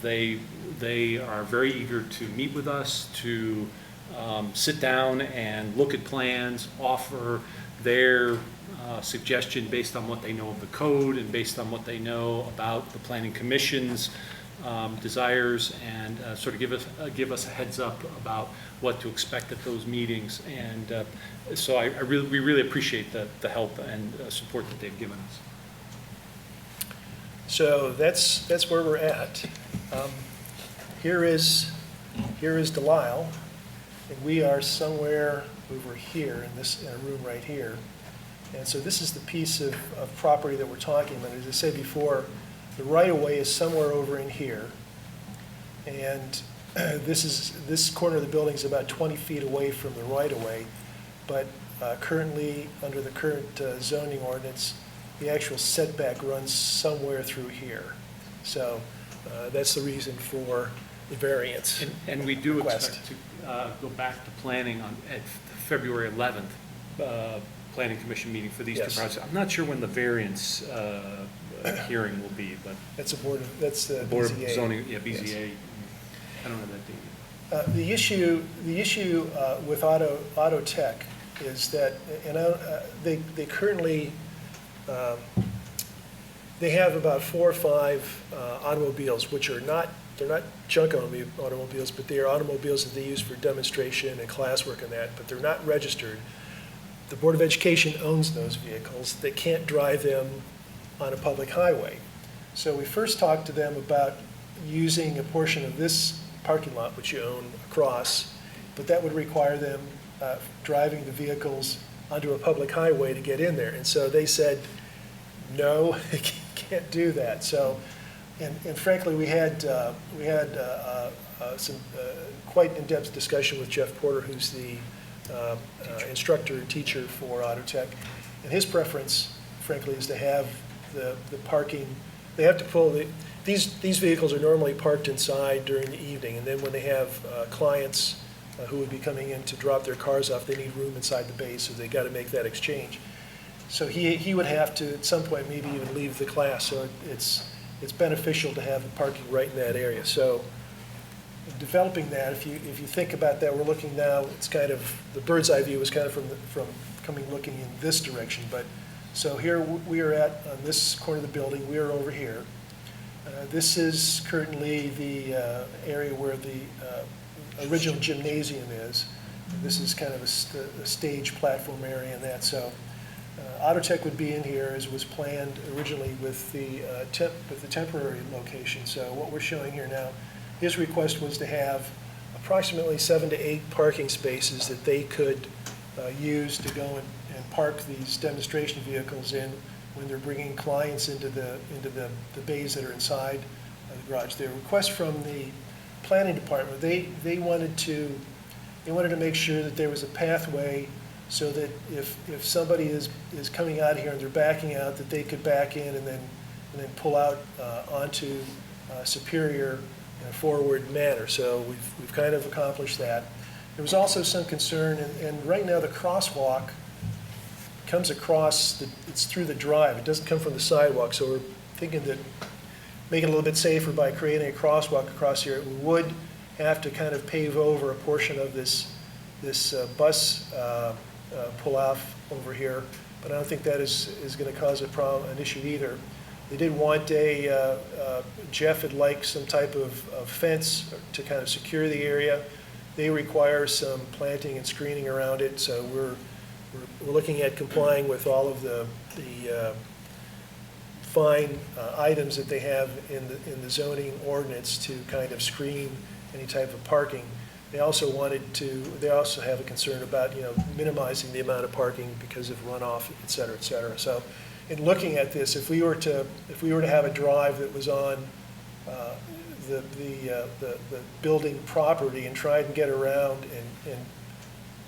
J: They are very eager to meet with us, to sit down and look at plans, offer their suggestion based on what they know of the code and based on what they know about the Planning Commission's desires, and sort of give us a heads up about what to expect at those meetings. And so we really appreciate the help and support that they've given us.
K: So that's where we're at. Here is Delisle, and we are somewhere over here in a room right here. And so this is the piece of property that we're talking about. As I said before, the right-of-way is somewhere over in here. And this corner of the building is about 20 feet away from the right-of-way. But currently, under the current zoning ordinance, the actual setback runs somewhere through here. So that's the reason for the variance.
J: And we do
K: request.
J: expect to go back to planning at February 11th, Planning Commission meeting for these two
K: Yes.
J: projects. I'm not sure when the variance hearing will be, but
K: That's the
J: Board of
K: BZA.
J: Zoning, yeah,
K: Yes.
J: BZA, I don't know that date.
K: The issue with auto tech is that, they currently they have about 4 or 5 automobiles, which are not, they're not junk automobiles, but they are automobiles that they use for demonstration and classwork and that, but they're not registered. The Board of Education owns those vehicles. They can't drive them on a public highway. So we first talked to them about using a portion of this parking lot, which you own, across, but that would require them driving the vehicles onto a public highway to get in there. And so they said, no, they can't do that. So, and frankly, we had some quite in-depth discussion with Jeff Porter, who's the instructor and teacher for Auto Tech. And his preference, frankly, is to have the parking, they have to pull these vehicles are normally parked inside during the evening, and then when they have clients who would be coming in to drop their cars off, they need room inside the bay, so they got to make that exchange. So he would have to, at some point, maybe even leave the class. So it's beneficial to have the parking right in that area. So developing that, if you think about that, we're looking now, it's kind of, the bird's eye view is kind of from looking in this direction. But so here we are at, on this corner of the building, we are over here. This is currently the area where the original gymnasium is. This is kind of a stage platform area and that. So Auto Tech would be in here as was planned originally with the temporary location. So what we're showing here now, his request was to have approximately 7 to 8 parking spaces that they could use to go and park these demonstration vehicles in when they're bringing clients into the bays that are inside the garage. Their request from the planning department, they wanted to make sure that there was a pathway so that if somebody is coming out here and they're backing out, that they could back in and then pull out onto Superior in a forward manner. So we've kind of accomplished that. There was also some concern, and right now the crosswalk comes across, it's through the drive. It doesn't come from the sidewalk, so we're thinking that make it a little bit safer by creating a crosswalk across here. We would have to kind of pave over a portion of this bus pull-off over here, but I don't think that is going to cause an issue either. They did want Jeff had liked some type of fence to kind of secure the area. They require some planting and screening around it, so we're looking at complying with all of the fine items that they have in the zoning ordinance to kind of screen any type of parking. They also they also have a concern about, minimizing the amount of parking because of runoff, et cetera, et cetera. So in looking at this, if we were to have a drive that was on the building property and try and get around and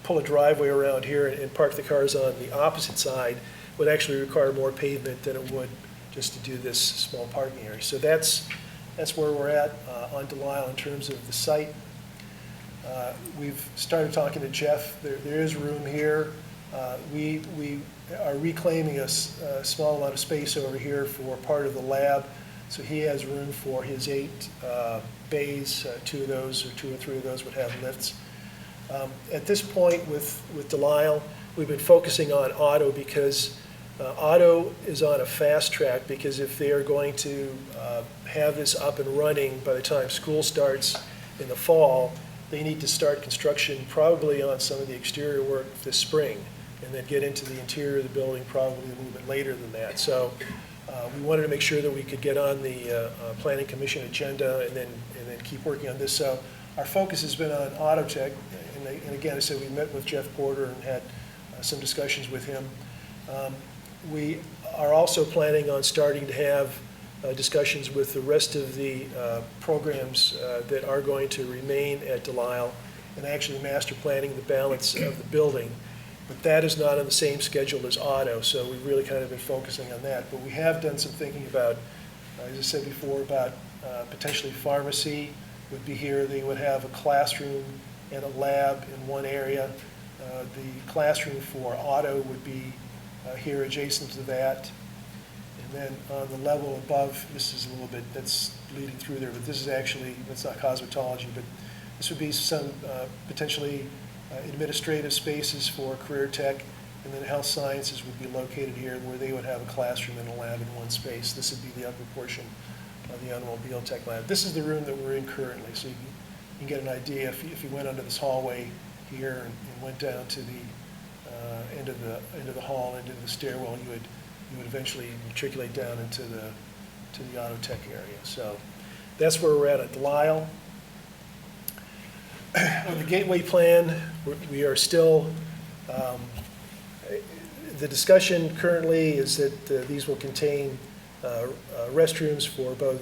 K: pull a driveway around here and park the cars on the opposite side, would actually require more pavement than it would just to do this small parking area. So that's where we're at on Delisle in terms of the site. We've started talking to Jeff. There is room here. We are reclaiming a small amount of space over here for part of the lab. So he has room for his 8 bays. 2 of those or 2 or 3 of those would have lifts. At this point with Delisle, we've been focusing on auto because auto is on a fast track, because if they are going to have this up and running by the time school starts in the fall, they need to start construction probably on some of the exterior work this spring, and then get into the interior of the building probably a little bit later than that. So we wanted to make sure that we could get on the Planning Commission agenda and then keep working on this. So our focus has been on Auto Tech, and again, I said we met with Jeff Porter and had some discussions with him. We are also planning on starting to have discussions with the rest of the programs that are going to remain at Delisle, and actually master planning the balance of the building. But that is not on the same schedule as auto, so we've really kind of been focusing on that. But we have done some thinking about, as I said before, about potentially pharmacy would be here. They would have a classroom and a lab in one area. The classroom for auto would be here adjacent to that. And then on the level above, this is a little bit, that's leading through there, but this is actually, that's not cosmetology, but this would be some potentially administrative spaces for career tech. And then health sciences would be located here, where they would have a classroom and a lab in one space. This would be the upper portion of the automobile tech lab. This is the room that we're in currently, so you can get an idea. If you went under this hallway here and went down to the end of the hall, into the stairwell, you would eventually matriculate down into the auto tech area. So that's where we're at Delisle. On the gateway plan, we are still, the discussion currently is that these will contain restrooms for both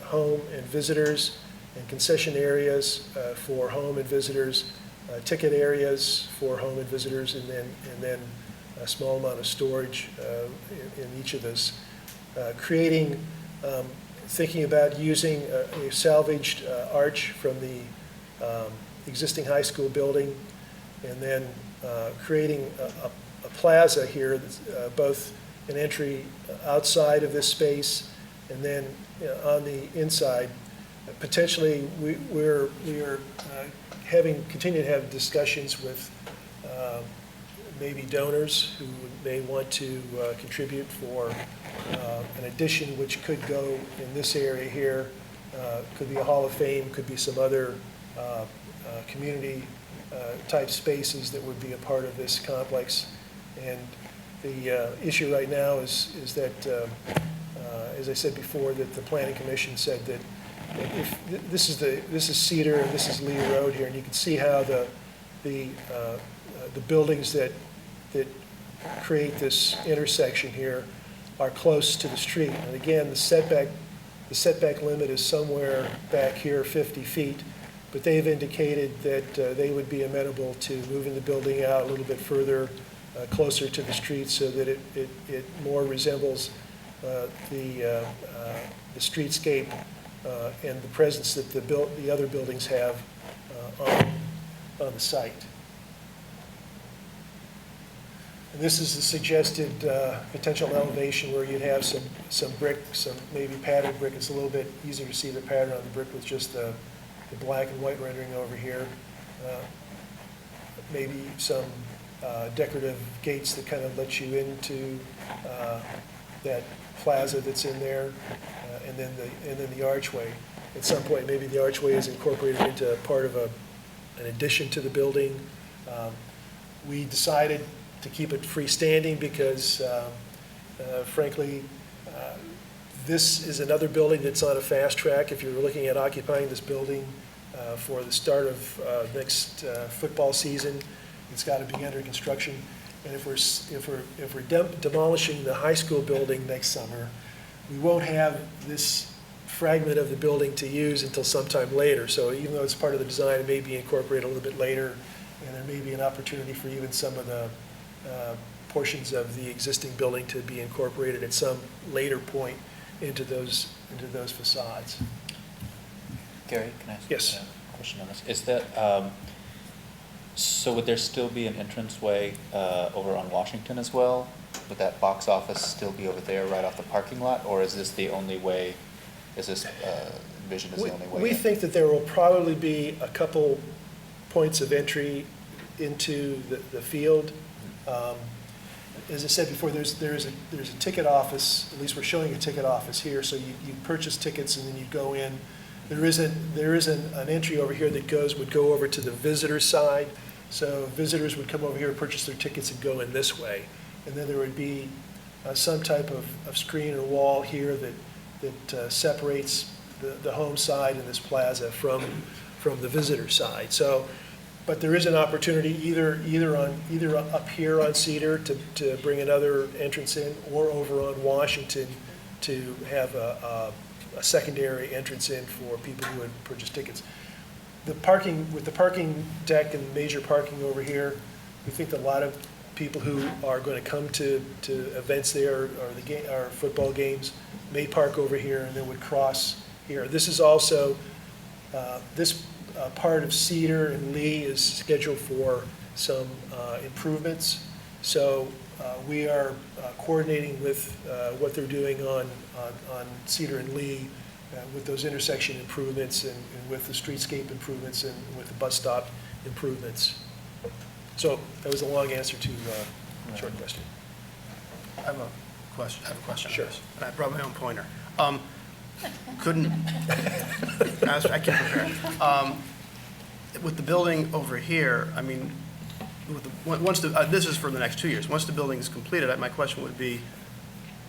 K: home and visitors, and concession areas for home and visitors, ticket areas for home and visitors, and then a small amount of storage in each of those. Thinking about using a salvaged arch from the existing high school building, and then creating a plaza here, that's, both an entry outside of this space, and then on the inside. Potentially, we are continue to have discussions with maybe donors who may want to contribute for an addition which could go in this area here. Could be a Hall of Fame, could be some other community type spaces that would be a part of this complex. And the issue right now is that, as I said before, that the Planning Commission said that if this is Cedar and this is Lee Road here, and you can see how the buildings that create this intersection here are close to the street. And again, the setback limit is somewhere back here, 50 feet. But they've indicated that they would be amenable to moving the building out a little bit further, closer to the street, so that it more resembles the streetscape and the presence that the other buildings have on the site. And this is the suggested potential elevation where you'd have some brick, some maybe patterned brick. It's a little bit easier to see the pattern on the brick with just the black and white rendering over here. Maybe some decorative gates that kind of let you into that plaza that's in there, and then the archway. At some point, maybe the archway is incorporated into part of an addition to the building. We decided to keep it freestanding because, frankly, this is another building that's on a fast track. If you're looking at occupying this building for the start of next football season, it's got to be under construction. And if we're demolishing the high school building next summer, we won't have this fragment of the building to use until sometime later. So even though it's part of the design, it may be incorporated a little bit later, and there may be an opportunity for even some of the portions of the existing building to be incorporated at some later point into those facades.
I: Gary, can I ask
K: Yes.
I: a question on this? Is that, so would there still be an entranceway over on Washington as well? Would that box office still be over there right off the parking lot, or is this the only way, is this envisioned as the only way?
K: We think that there will probably be a couple points of entry into the field. As I said before, there's a ticket office, at least we're showing a ticket office here, so you purchase tickets and then you go in. There is an entry over here that would go over to the visitor side, so visitors would come over here, purchase their tickets, and go in this way. And then there would be some type of screen or wall here that separates the home side in this plaza from the visitor side. So, but there is an opportunity either up here on Cedar to bring another entrance in, or over on Washington to have a secondary entrance in for people who would purchase tickets. With the parking deck and major parking over here, we think that a lot of people who are going to come to events there or football games may park over here and then would cross here. This is also, this part of Cedar and Lee is scheduled for some improvements. So we are coordinating with what they're doing on Cedar and Lee with those intersection improvements and with the streetscape improvements and with the bus stop improvements. So that was a long answer to short question.
E: I have a question on
K: Sure.
E: this, and I brought my own pointer. Couldn't, I can't prepare. With the building over here, I mean, once this is for the next 2 years. Once the building is completed, my question would be,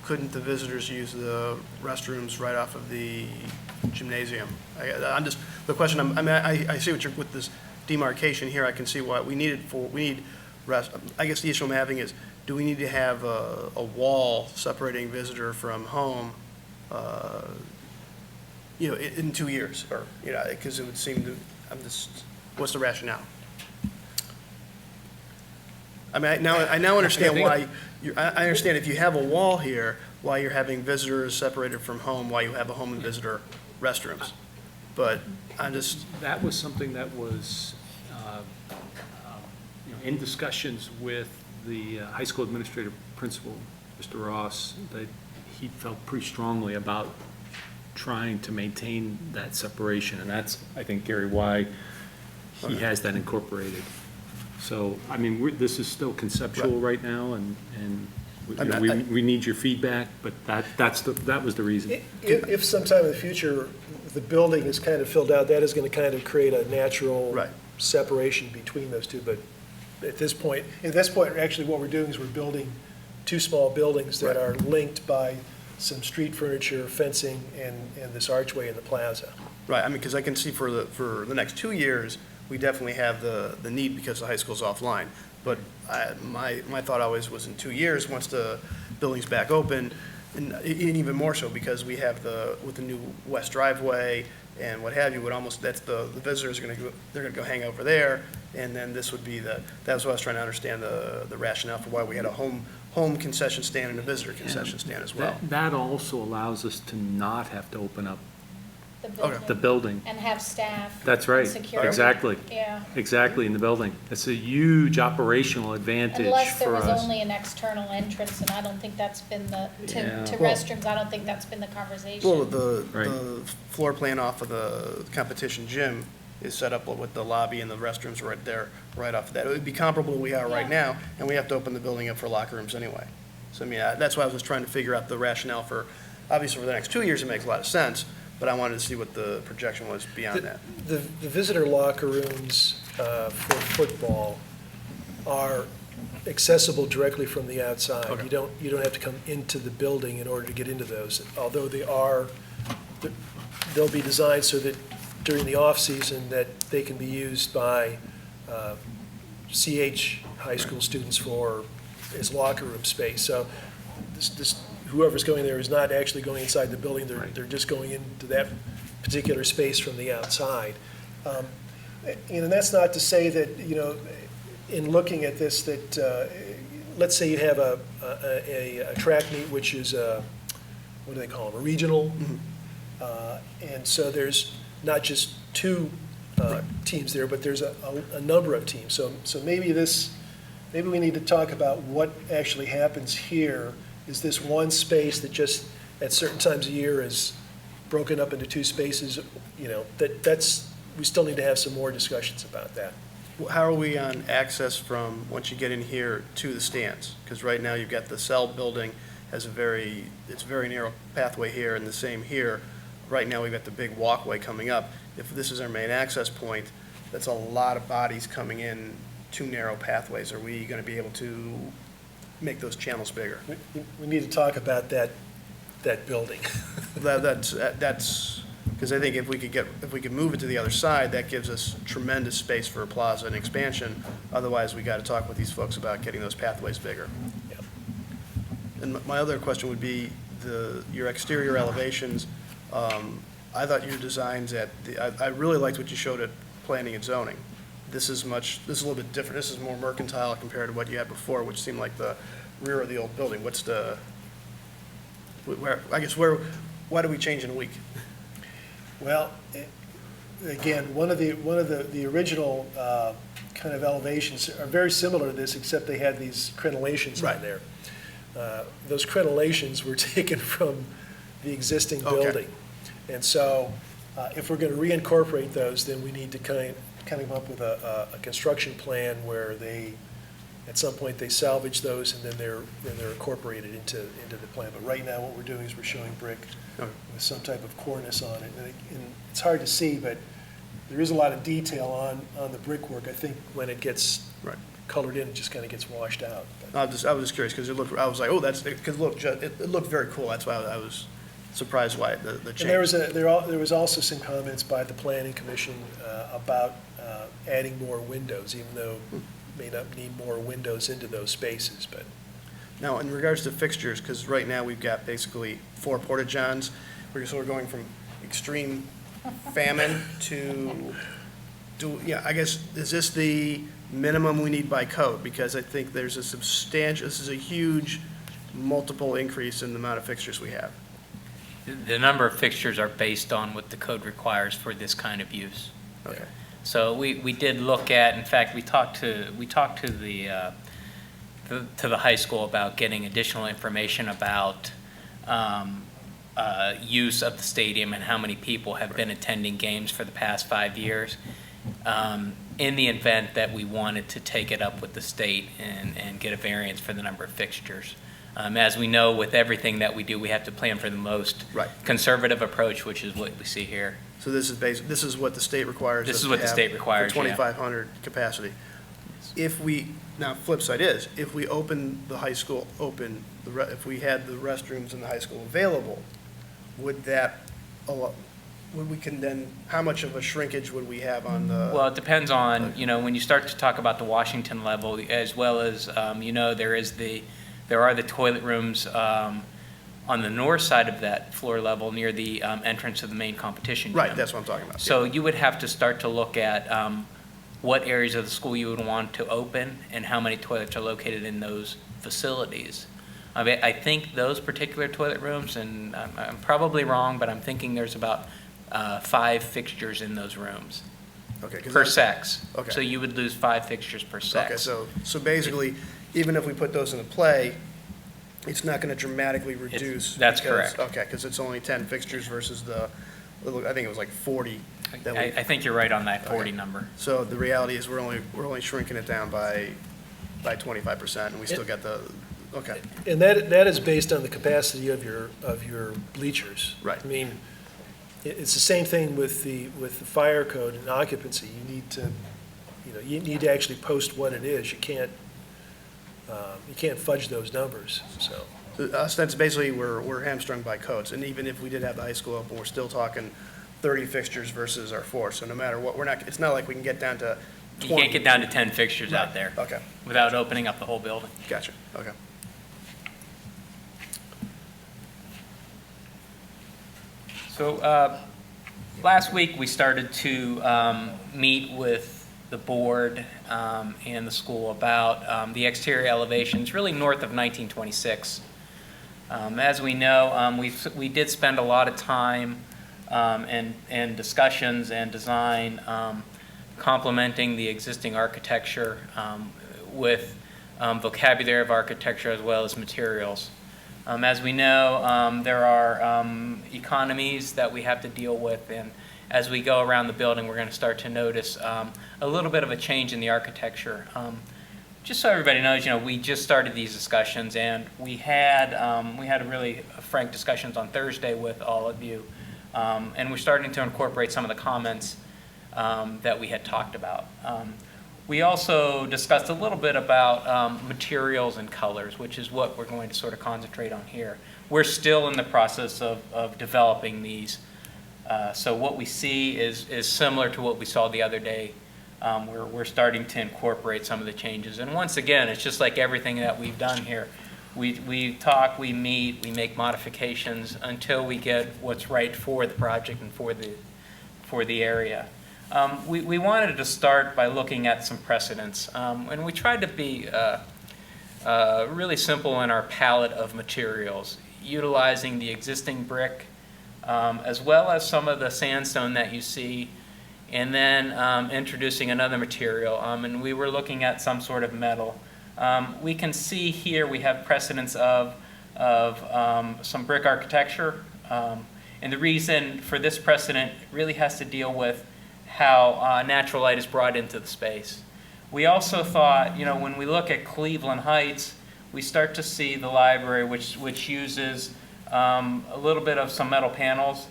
E: couldn't the visitors use the restrooms right off of the gymnasium? The question, I see what you're, with this demarcation here, I can see why we need rest. I guess the issue I'm having is, do we need to have a wall separating visitor from home, in 2 years? Or, because it would seem to, what's the rationale? I mean, I now understand why, I understand if you have a wall here, why you're having visitors separated from home, why you have a home and visitor restrooms. But I'm just,
J: That was something that was, in discussions with the high school administrative principal, Mr. Ross, that he felt pretty strongly about trying to maintain that separation, and that's, I think, Gary, why he has that incorporated. So, I mean, this is still conceptual right now, and we need your feedback, but that was the reason.
K: If sometime in the future, the building is kind of filled out, that is going to kind of create a natural
E: Right.
K: separation between those two, but at this point, actually what we're doing is we're building two small buildings that
E: Right.
K: are linked by some street furniture, fencing, and this archway in the plaza.
E: right, I mean, because I can see for the next 2 years, we definitely have the need because the high school's offline. But my thought always was in 2 years, once the building's back open, and even more so because we have with the new west driveway and what have you, that's the visitors are they're gonna go hang over there, and then this would be that's what I was trying to understand, the rationale for why we had a home concession stand and a visitor concession stand as well.
J: That also allows us to not have to open up
A: The
J: the building.
A: And have staff.
J: That's right,
A: and security.
J: exactly.
A: Yeah.
J: Exactly, in the building. It's a huge operational advantage
A: Unless there
J: for
A: was
J: us.
A: only an external entrance, and I don't think that's been to
J: Yeah.
A: restrooms, I don't think that's been the conversation.
E: Well,
J: Right.
E: the floor plan off of the competition gym is set up with the lobby and the restrooms right there, right off of that. It would be comparable to where we are right
A: Yeah.
E: now, and we have to open the building up for locker rooms anyway. So, I mean, that's why I was just trying to figure out the rationale for, obviously, for the next 2 years, it makes a lot of sense, but I wanted to see what the projection was beyond that.
K: The visitor locker rooms for football are accessible directly from the outside.
E: Okay.
K: You don't have to come into the building in order to get into those, although they'll be designed so that during the off-season that they can be used by CH high school students as locker room space. So whoever's going there is not actually going inside the building, they're just going into that particular space from the outside. And that's not to say that, in looking at this, that, let's say you have a track meet, which is what do they call them, a regional? And so there's not just two teams there, but there's a number of teams. So maybe we need to talk about what actually happens here. Is this one space that just at certain times of year is broken up into two spaces? We still need to have some more discussions about that.
E: How are we on access from, once you get in here, to the stands? Because right now, you've got the cell building has it's a very narrow pathway here, and the same here. Right now, we've got the big walkway coming up. If this is our main access point, that's a lot of bodies coming in, two narrow pathways. Are we going to be able to make those channels bigger?
K: We need to talk about that building.
E: That's, because I think if we could move it to the other side, that gives us tremendous space for a plaza and expansion. Otherwise, we got to talk with these folks about getting those pathways bigger.
K: Yep.
E: And my other question would be your exterior elevations. I thought your designs I really liked what you showed at planning and zoning. This is a little bit different. This is more mercantile compared to what you had before, which seemed like the rear of the old building. Why do we change in a week?
K: Well, again, one of the original kind of elevations are very similar to this, except they had these crenellations
E: Right.
K: on there. Those crenellations were taken from the existing
E: Okay.
K: building. And so if we're going to reincorporate those, then we need to kind of come up with a construction plan where they At some point, they salvage those, and then they're incorporated into the plan. But right now, what we're doing is we're showing brick
E: Okay.
K: with some type of cornice on it. And it's hard to see, but there is a lot of detail on the brickwork. I think when it gets
E: Right.
K: colored in, it just kind of gets washed out.
E: I was just curious, because I was like, oh, that's, because it looked very cool. That's why I was surprised why the change.
K: And there was also some comments by the planning commission about adding more windows, even though may not need more windows into those spaces, but.
E: Now, in regards to fixtures, because right now we've got basically 4 porta-johns, we're going from extreme famine to, I guess, is this the minimum we need by code? Because I think there's a this is a huge multiple increase in the amount of fixtures we have.
L: The number of fixtures are based on what the code requires for this kind of use.
E: Okay.
L: So we did look at, in fact, we talked to the high school about getting additional information about use of the stadium and how many people have been attending games for the past 5 years, in the event that we wanted to take it up with the state and get a variance for the number of fixtures. As we know, with everything that we do, we have to plan for the most
E: Right.
L: conservative approach, which is what we see here.
E: So this is what the state requires.
L: This
E: us
L: is
E: to
L: what the
E: have
L: state requires,
E: For
L: yeah.
E: 2,500 capacity. Now, flip side is, if we open the high school if we had the restrooms in the high school available, would we can then, how much of a shrinkage would we have on the?
L: Well, it depends on, when you start to talk about the Washington level, as well as, there are the toilet rooms on the north side of that floor level near the entrance of the main competition gym.
E: Right, that's what I'm talking about.
L: So you would have to start to look at what areas of the school you would want to open and how many toilets are located in those facilities. I think those particular toilet rooms, and I'm probably wrong, but I'm thinking there's about 5 fixtures in those rooms
E: Okay, 'cause
L: per
E: that's-
L: sex.
E: Okay.
L: So you would lose 5 fixtures per sex.
E: Okay, so basically, even if we put those into play, it's not going to dramatically reduce.
L: That's
E: because-
L: correct.
E: Okay, because it's only 10 fixtures versus I think it was like 40. that we-
L: I think you're right on that 40
E: Okay.
L: number.
E: So the reality is we're only shrinking it down by 25%, and we still got okay.
K: And that is based on the capacity of your bleachers.
E: Right.
K: I mean, it's the same thing with the fire code and occupancy. You need to actually post what it is. You can't fudge those numbers, so.
E: That's basically, we're hamstrung by codes, and even if we did have the high school open, we're still talking 30 fixtures versus our 4, so no matter what, it's not like we can get down to 20.
L: You can't get down to 10 fixtures out there
E: Okay,
L: without opening up the whole building.
E: gotcha, okay.
L: So last week, we started to meet with the board and the school about the exterior elevations, really north of 1926. As we know, we did spend a lot of time and discussions and design complementing the existing architecture with vocabulary of architecture as well as materials. As we know, there are economies that we have to deal with, and as we go around the building, we're going to start to notice a little bit of a change in the architecture. Just so everybody knows, we just started these discussions, and we had a really frank discussions on Thursday with all of you, and we're starting to incorporate some of the comments that we had talked about. We also discussed a little bit about materials and colors, which is what we're going to sort of concentrate on here. We're still in the process of developing these. So what we see is similar to what we saw the other day. We're starting to incorporate some of the changes. And once again, it's just like everything that we've done here. We talk, we meet, we make modifications until we get what's right for the project and for the area. We wanted to start by looking at some precedents, and we tried to be really simple in our palette of materials, utilizing the existing brick, as well as some of the sandstone that you see, and then introducing another material, and we were looking at some sort of metal. We can see here we have precedents of some brick architecture, and the reason for this precedent really has to deal with how natural light is brought into the space. We also thought, you know, when we look at Cleveland Heights, we start to see the library, which uses a little bit of some metal panels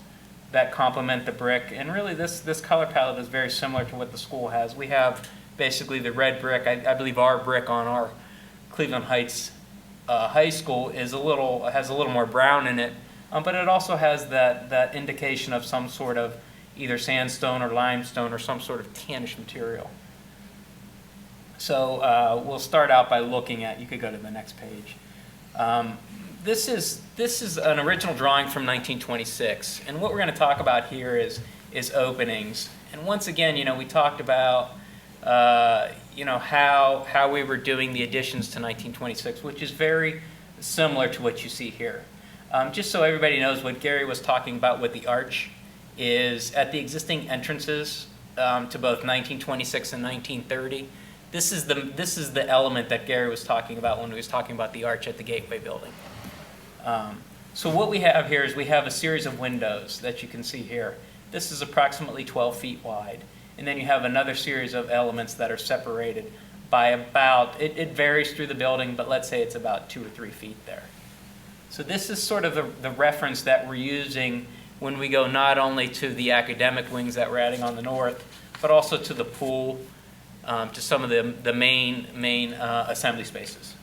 L: that complement the brick. And really, this color palette is very similar to what the school has. We have basically the red brick. I believe our brick on our Cleveland Heights high school has a little more brown in it, but it also has that indication of some sort of either sandstone or limestone or some sort of tannish material. So we'll start out by looking at, you could go to the next page. This is an original drawing from 1926, and what we're going to talk about here is openings. And once again, you know, we talked about you know, how we were doing the additions to 1926, which is very similar to what you see here. Just so everybody knows, what Gary was talking about with the arch is at the existing entrances to both 1926 and 1930. This is the element that Gary was talking about when he was talking about the arch at the Gateway Building. So what we have here is we have a series of windows that you can see here. This is approximately 12 feet wide. And then you have another series of elements that are separated by about, it varies through the building, but let's say it's about 2 or 3 feet there. So this is sort of the reference that we're using when we go not only to the academic wings that we're adding on the north, but also to the pool, to some of the main assembly spaces.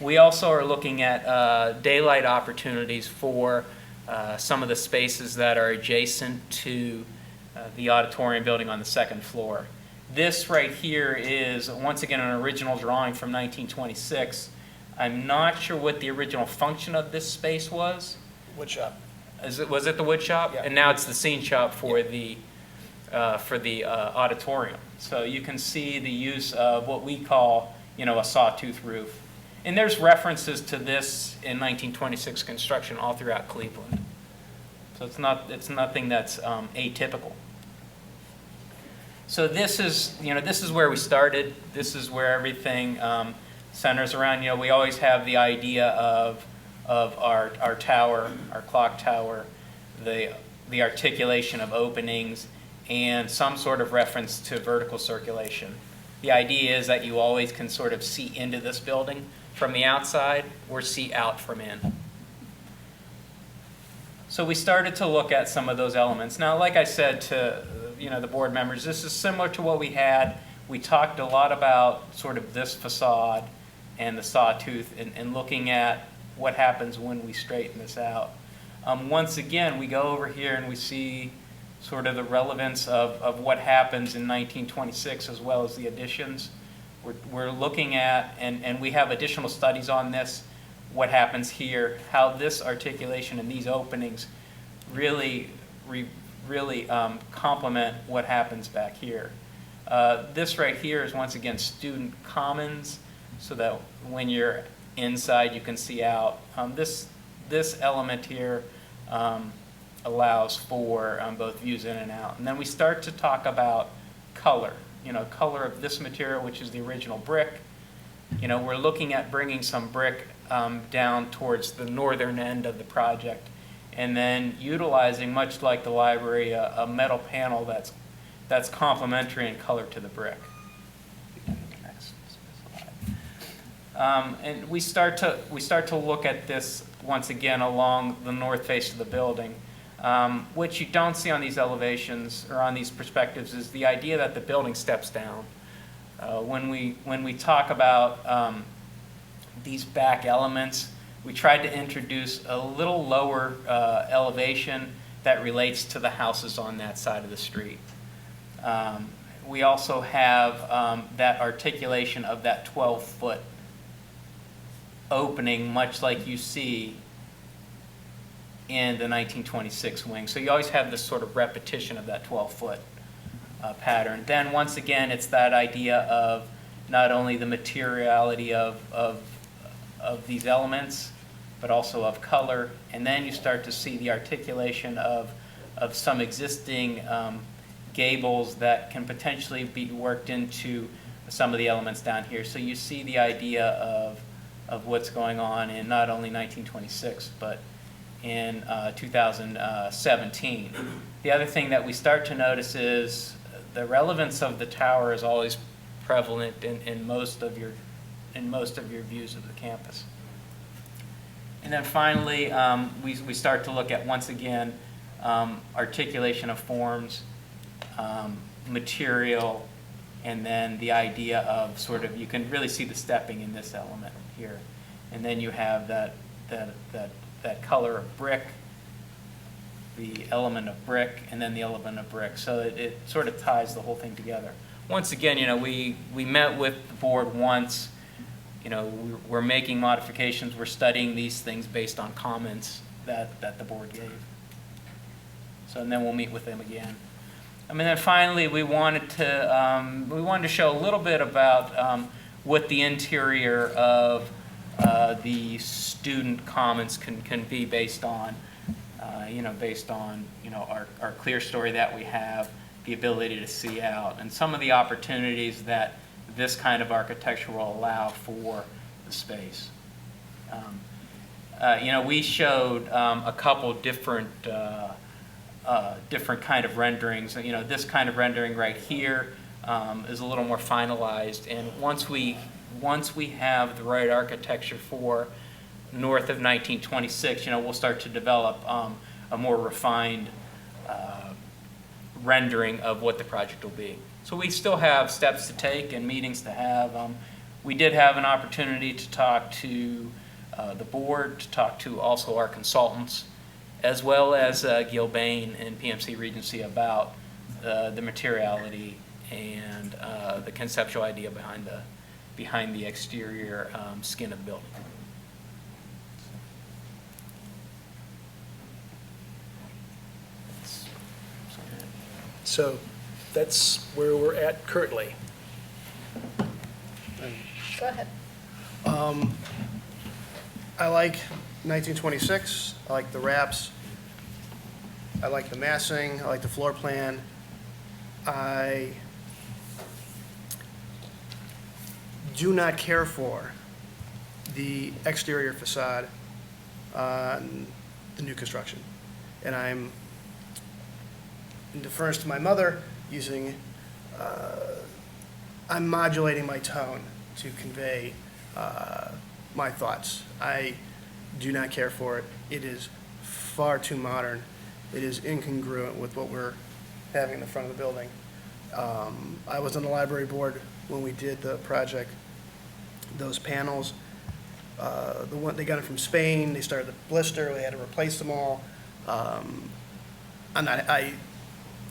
L: We also are looking at daylight opportunities for some of the spaces that are adjacent to the auditorium building on the second floor. This right here is, once again, an original drawing from 1926. I'm not sure what the original function of this space was.
E: Wood shop.
L: Was it the wood shop?
E: Yeah.
L: And now it's the scene shop for the auditorium. So you can see the use of what we call, you know, a sawtooth roof. And there's references to this in 1926 construction all throughout Cleveland. So it's nothing that's atypical. So this is where we started. This is where everything centers around. You know, we always have the idea of our tower, our clock tower, the articulation of openings, and some sort of reference to vertical circulation. The idea is that you always can sort of see into this building from the outside or see out from in. So we started to look at some of those elements. Now, like I said to the board members, this is similar to what we had. We talked a lot about sort of this facade and the sawtooth and looking at what happens when we straighten this out. Once again, we go over here and we see sort of the relevance of what happens in 1926 as well as the additions. We're looking at, and we have additional studies on this, what happens here, how this articulation and these openings really complement what happens back here. This right here is once again student commons, so that when you're inside you can see out. This element here allows for both views in and out. And then we start to talk about color. You know, color of this material, which is the original brick. You know, we're looking at bringing some brick down towards the northern end of the project, and then utilizing, much like the library, a metal panel that's complementary in color to the brick. Next slide. And we start to look at this once again along the north face of the building. What you don't see on these elevations or on these perspectives is the idea that the building steps down. When we talk about these back elements, we tried to introduce a little lower elevation that relates to the houses on that side of the street. We also have that articulation of that 12-foot opening, much like you see in the 1926 wing. So you always have this sort of repetition of that 12-foot pattern. Then once again, it's that idea of not only the materiality of these elements, but also of color. And then you start to see the articulation of some existing gables that can potentially be worked into some of the elements down here. So you see the idea of what's going on in not only 1926, but in 2017. The other thing that we start to notice is the relevance of the tower is always prevalent in most of your views of the campus. And then finally, we start to look at, once again, articulation of forms, material, and then the idea of sort of, you can really see the stepping in this element here. And then you have that color of brick, the element of brick, and then the element of brick. So it sort of ties the whole thing together. Once again, we met with the board once. We're making modifications. We're studying these things based on comments that the board gave. So, and then we'll meet with them again. And then finally, we wanted to show a little bit about what the interior of the student comments can be based on, our clear story that we have, the ability to see out, and some of the opportunities that this kind of architecture will allow for the space. We showed a couple different kind of renderings. This kind of rendering right here is a little more finalized, and once we have the right architecture for north of 1926, we'll start to develop a more refined rendering of what the project will be. So we still have steps to take and meetings to have. We did have an opportunity to talk to the board, to talk to also our consultants, as well as Gil Bain and PMC Regency about the materiality and the conceptual idea behind the exterior skin of the building.
K: So that's where we're at currently.
A: Go ahead.
E: I like 1926, I like the wraps, I like the massing, I like the floor plan. I do not care for the exterior facade on the new construction. And I'm, in deference to my mother, I'm modulating my tone to convey my thoughts. I do not care for it. It is far too modern. It is incongruent with what we're having in the front of the building. I was on the library board when we did the project. Those panels, the one they got it from Spain. They started the blister. They had to replace them all.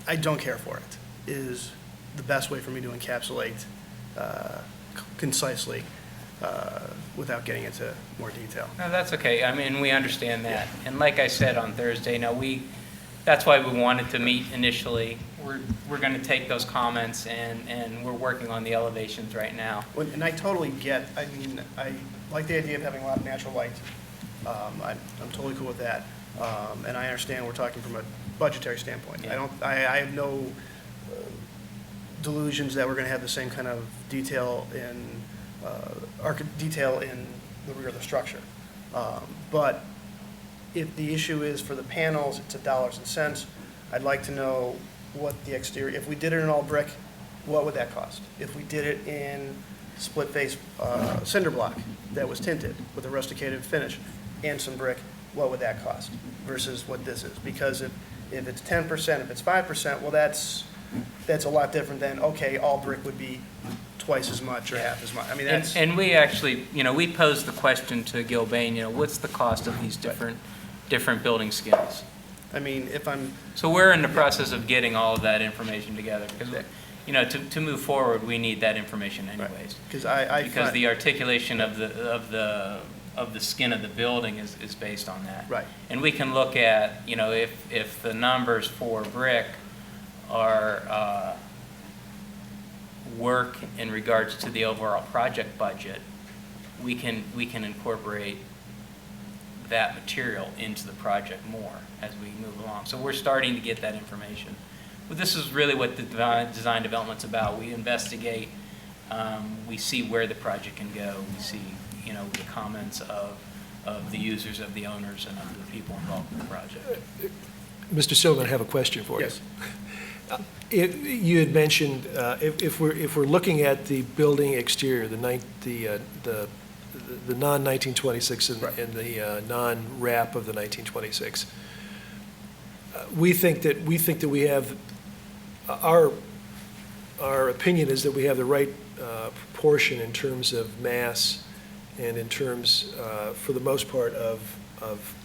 E: I don't care for it. It is the best way for me to encapsulate concisely without getting into more detail.
L: No, that's okay. I mean, we understand that. And like I said on Thursday, that's why we wanted to meet initially. We're going to take those comments and we're working on the elevations right now.
E: And I totally get, I like the idea of having a lot of natural light. I'm totally cool with that. And I understand we're talking from a budgetary standpoint.
L: Yeah.
E: I have no delusions that we're going to have the same kind of detail in the rear of the structure. But if the issue is for the panels, it's dollars and cents. I'd like to know what the exterior, if we did it in all brick, what would that cost? If we did it in split face cinder block that was tinted with a rusticated finish and some brick, what would that cost versus what this is? Because if it's 10%, if it's 5%, well, that's a lot different than, okay, all brick would be twice as much or half as much. I mean, that's.
L: And we actually, we posed the question to Gil Bain, what's the cost of these different building skins?
E: I mean, if I'm.
L: So we're in the process of getting all of that information together because, to move forward, we need that information anyways. Because the articulation of the skin of the building is based on that.
E: Right.
L: And we can look at, if the numbers for brick are work in regards to the overall project budget, we can incorporate that material into the project more as we move along. So we're starting to get that information. But this is really what the design development's about. We investigate, we see where the project can go, we see the comments of the users, of the owners, and of the people involved in the project.
K: Mr. Silverman, I have a question for you.
E: Yes.
K: You had mentioned, if we're looking at the building exterior, the non-1926 and the non-wrap of the 1926, we think that we have, our opinion is that we have the right proportion in terms of mass and in terms, for the most part, of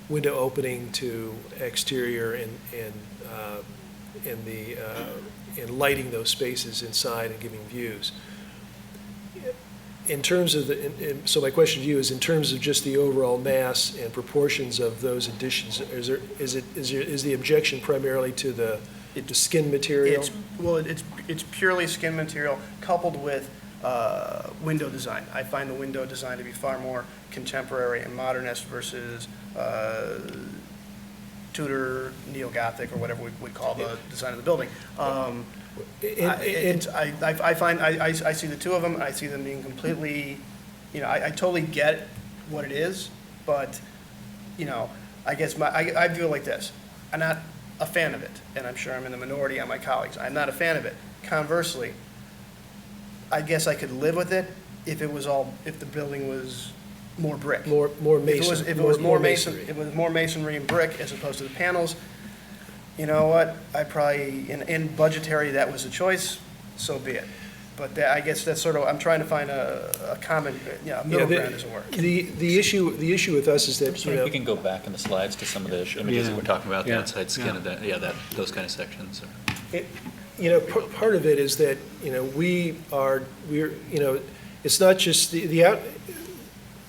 K: window opening to exterior and lighting those spaces inside and giving views. In terms of so my question to you is, in terms of just the overall mass and proportions of those additions, is the objection primarily to the skin material?
E: It's purely skin material coupled with window design. I find the window design to be far more contemporary and modernist versus Tudor, neo-Gothic, or whatever we would call the design of the building. I see the two of them, and I see them being completely, I totally get what it is, but, I guess I view it like this. I'm not a fan of it, and I'm sure I'm in the minority on my colleagues. I'm not a fan of it. Conversely, I guess I could live with it if the building was more brick.
K: More masonry.
E: If it was more masonry and brick as opposed to the panels, you know what? I probably, in budgetary, that was a choice, so be it. But I guess that's sort of, I'm trying to find a common, middle ground, as it were.
K: The issue with us is that,
I: Sorry, if we can go back in the slides to some of the images that we're talking about, the outside skin of that, those kind of sections.
K: part of it is that, it's not just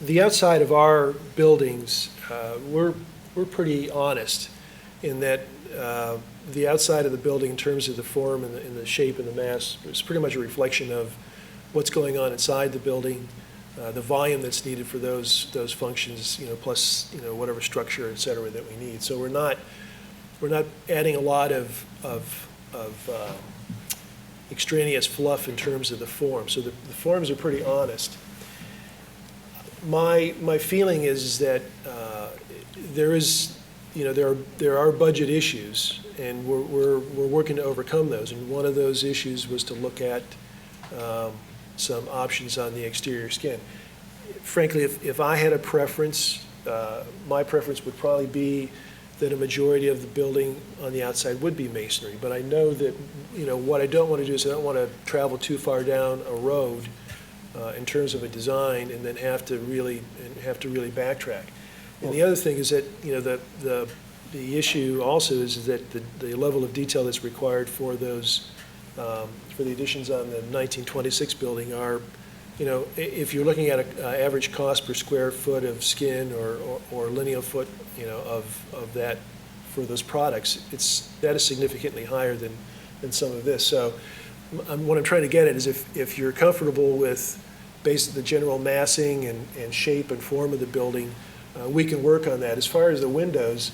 K: the outside of our buildings, we're pretty honest in that the outside of the building, in terms of the form and the shape and the mass, is pretty much a reflection of what's going on inside the building, the volume that's needed for those functions, plus whatever structure, et cetera, that we need. So we're not adding a lot of extraneous fluff in terms of the form. So the forms are pretty honest. My feeling is that there are budget issues, and we're working to overcome those. And one of those issues was to look at some options on the exterior skin. Frankly, if I had a preference, my preference would probably be that a majority of the building on the outside would be masonry. But I know that what I don't want to do is I don't want to travel too far down a road in terms of a design and then have to really backtrack. And the other thing is that the issue also is that the level of detail that's required for those for the additions on the 1926 building are, if you're looking at an average cost per square foot of skin or lineal foot, of that for those products, that is significantly higher than some of this. So what I'm trying to get at is if you're comfortable with the general massing and shape and form of the building, we can work on that. As far as the windows,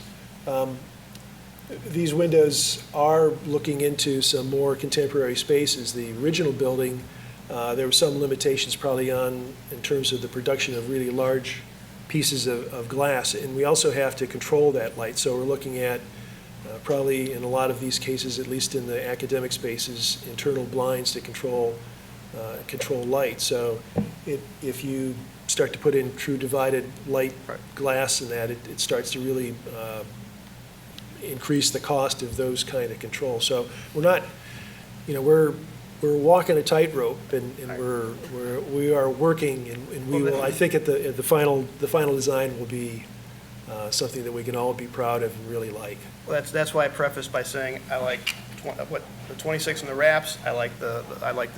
K: these windows are looking into some more contemporary spaces. The original building, there were some limitations probably in terms of the production of really large pieces of glass, and we also have to control that light. So we're looking at probably in a lot of these cases, at least in the academic spaces, internal blinds to control light. So if you start to put in true divided light glass in that, it starts to really increase the cost of those kind of controls. So we're not, we're walking a tightrope, and we are working, and we will. I think at the final design will be something that we can all be proud of and really like.
E: Well, that's why I prefaced by saying I like the 26 and the wraps. I like the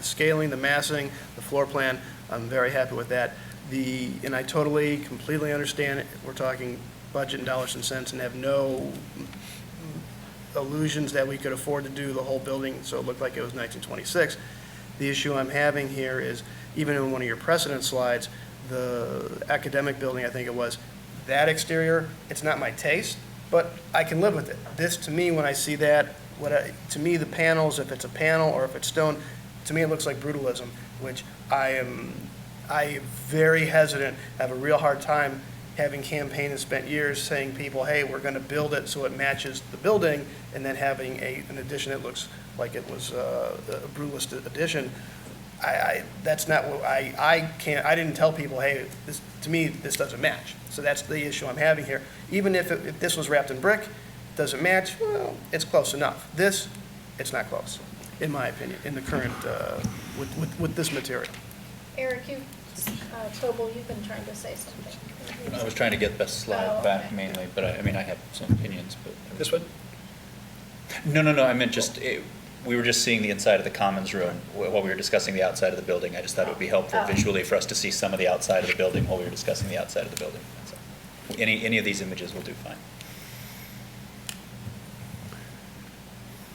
E: scaling, the massing, the floor plan. I'm very happy with that. And I completely understand it. We're talking budget in dollars and cents, and have no illusions that we could afford to do the whole building so it looked like it was 1926. The issue I'm having here is, even in one of your precedent slides, the academic building, I think it was, that exterior, it's not my taste, but I can live with it. This, to me, when I see that, to me, the panels, if it's a panel or if it's stone, to me it looks like brutalism, which I am very hesitant, have a real hard time having campaigned and spent years saying people, hey, we're going to build it so it matches the building, and then having an addition that looks like it was a Brewlist addition, that's not what, I didn't tell people, hey, this, to me, this doesn't match. So that's the issue I'm having here. Even if this was wrapped in brick, doesn't match, well, it's close enough. This, it's not close, in my opinion, in the current, with this material.
A: Eric, Tobel, you've been trying to say something.
I: I was trying to get the slide
A: Oh,
I: back
A: okay.
I: mainly, but I mean, I have some opinions, but.
K: This one?
I: No, I meant just, we were just seeing the inside of the commons room while we were discussing the outside of the building. I just thought it would be helpful
A: Oh.
I: visually for us to see some of the outside of the building while we were discussing the outside of the building. That's all. Any of these images will do fine.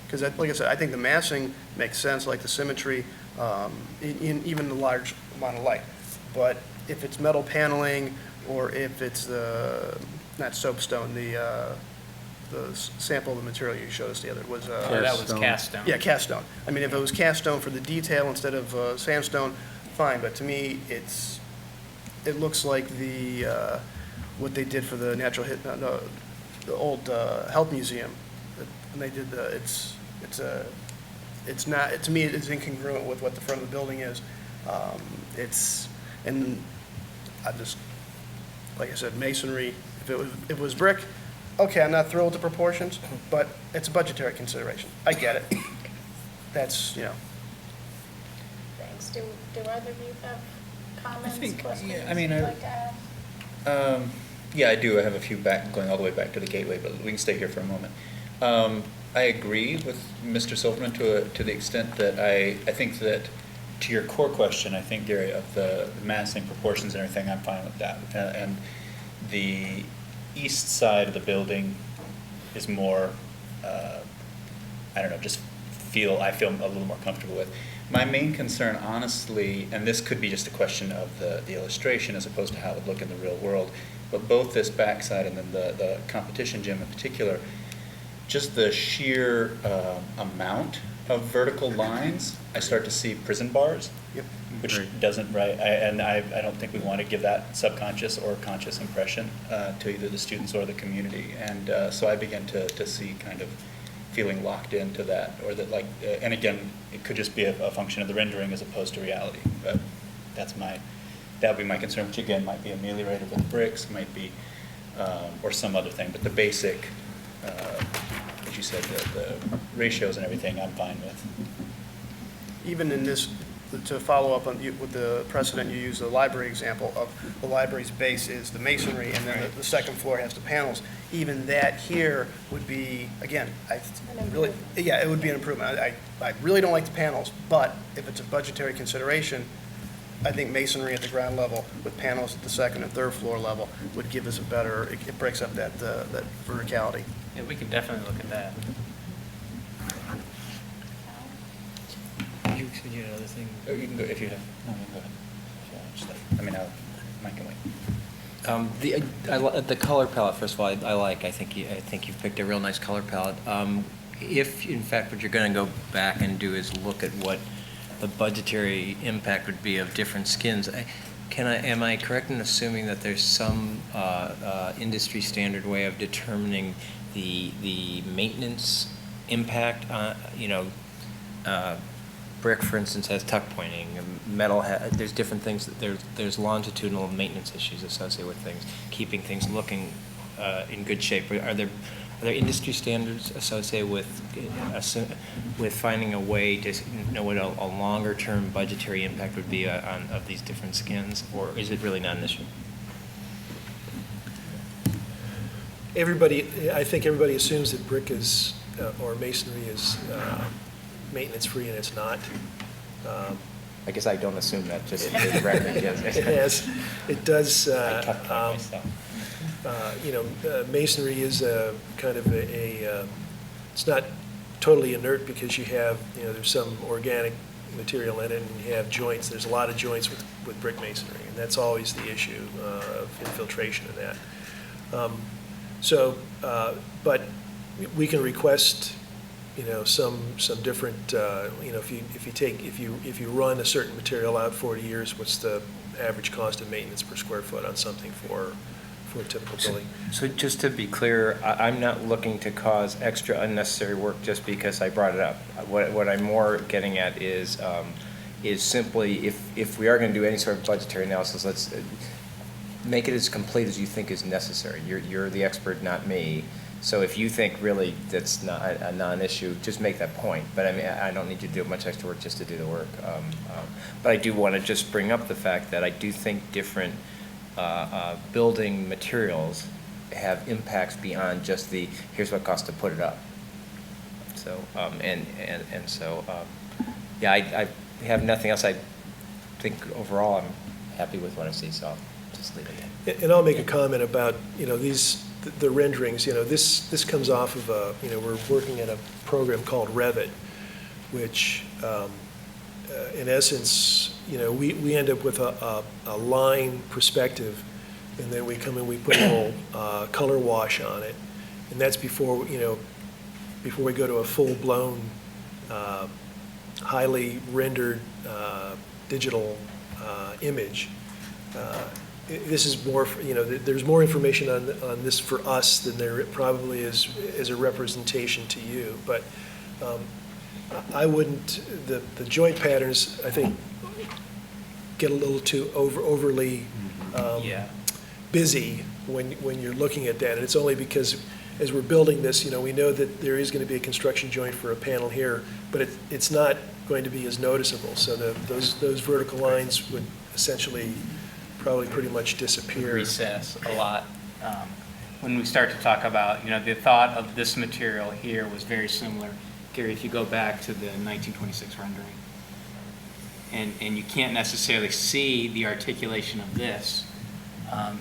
E: Because, like I said, I think the massing makes sense, like the symmetry, in even the large amount of light. But if it's metal paneling, or if it's not soapstone, the sample of the material you showed us the other was.
L: That was cast stone.
E: Yeah, cast stone. I mean, if it was cast stone for the detail instead of sandstone, fine, but to me, it looks like what they did for the the old health museum. When they did it's not, to me, it's incongruent with what the front of the building is. And I just, like I said, masonry, if it was brick, okay, I'm not thrilled with the proportions, but it's a budgetary consideration. I get it. That's,
A: Thanks. Do either of you have comments,
I: think,
A: questions?
I: yeah, I mean,
A: you'd
I: I-
A: like to add?
I: Yeah, I do. I have a few going all the way back to the gateway, but we can stay here for a moment. I agree with Mr. Silverman to the extent that I think that, to your core question, I think, Gary, of the massing proportions and everything, I'm fine with that. And the east side of the building is more, I don't know, I feel a little more comfortable with. My main concern, honestly, and this could be just a question of the illustration as opposed to how it would look in the real world, but both this backside and then the competition gym in particular, just the sheer amount of vertical lines, I start to see prison bars,
E: Yep.
I: which
J: Right.
I: doesn't, right, I don't think we want to give that subconscious or conscious impression to either the students or the community. And so I began to see kind of feeling locked into that, or that like, and again, it could just be a function of the rendering as opposed to reality. But that would be my concern, which again might be ameliorated with bricks, might be, or some other thing. But the basic, as you said, the ratios and everything, I'm fine with.
E: Even in this, to follow up on with the precedent, you use the library example of the library's base is the masonry, and then the second floor has the panels. Even that here would be, again, it would be an improvement. I really don't like the panels, but if it's a budgetary consideration, I think masonry at the ground level with panels at the second and third floor level would give us it breaks up that verticality.
L: Yeah, we could definitely look at that.
D: You said you had another thing?
I: Oh, you can go, if you have, no, you can go ahead. Yeah, Mike can wait.
M: The color palette, first of all, I think you've picked a real nice color palette. If, in fact, what you're going to go back and do is look at what the budgetary impact would be of different skins, am I correct in assuming that there's some industry standard way of determining the maintenance impact? Brick, for instance, has tuck pointing. Metal, there's different things. There's longitudinal maintenance issues associated with things, keeping things looking in good shape. Are there industry standards associated with finding a way to know what a longer-term budgetary impact would be of these different skins, or is it really not an issue?
K: I think everybody assumes that brick is, or masonry is maintenance-free, and it's not.
M: I guess I don't assume that, just for the record, yes.
K: It does,
I: I tucked point myself.
K: Masonry is a kind of it's not totally inert because you have, there's some organic material in it, and you have joints. There's a lot of joints with brick masonry, and that's always the issue of infiltration in that. But we can request, some different, if you run a certain material out 40 years, what's the average cost of maintenance per square foot on something for for a typical building.
D: So just to be clear, I'm not looking to cause extra unnecessary work just because I brought it up. What I'm more getting at is simply, if we are going to do any sort of budgetary analysis, let's make it as complete as you think is necessary. You're the expert, not me. So if you think really that's not a non-issue, just make that point. But I mean, I don't need you to do much extra work just to do the work. But I do want to just bring up the fact that I do think different building materials have impacts beyond just the, here's what it costs to put it up. So, yeah, I have nothing else. I think overall I'm happy with what I see, so I'll just leave it.
K: And I'll make a comment about, the renderings. This comes off of we're working in a program called Revit, which in essence, we end up with a line perspective, and then we come in, we put a little color wash on it, and that's before we go to a full-blown, highly rendered digital image. This is more, there's more information on this for us than there probably is as a representation to you. But I wouldn't, the joint patterns, I think, get a little too overly busy when you're looking at that. And it's only because as we're building this, we know that there is going to be a construction joint for a panel here, but it's not going to be as noticeable. So those vertical lines would essentially probably pretty much disappear.
L: Recess a lot. When we start to talk about, the thought of this material here was very similar. Gary, if you go back to the 1926 rendering, and you can't necessarily see the articulation of this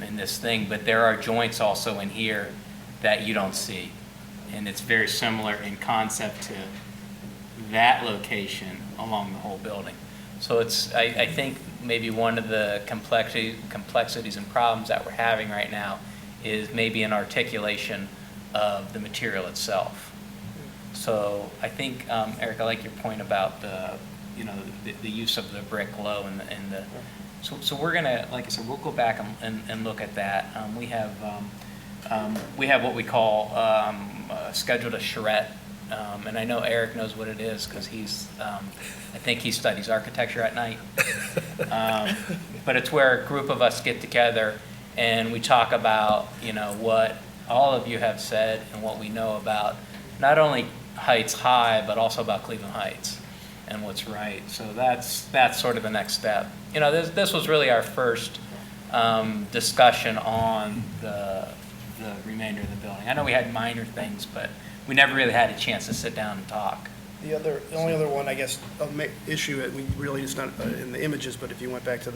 L: in this thing, but there are joints also in here that you don't see. And it's very similar in concept to that location along the whole building. So it's, I think maybe one of the complexities and problems that we're having right now is maybe an articulation of the material itself. So I think, Eric, I like your point about the use of the brick low and the so we're gonna, like I said, we'll go back and look at that. We have what we call scheduled a charrette. And I know Eric knows what it is because I think he studies architecture at night. But it's where a group of us get together and we talk about, what all of you have said and what we know about not only Heights High, but also about Cleveland Heights and what's right. So that's sort of the next step. This was really our first discussion on the remainder of the building. I know we had minor things, but we never really had a chance to sit down and talk.
E: The only other one, I guess, issue, we really, it's not in the images, but if you went back to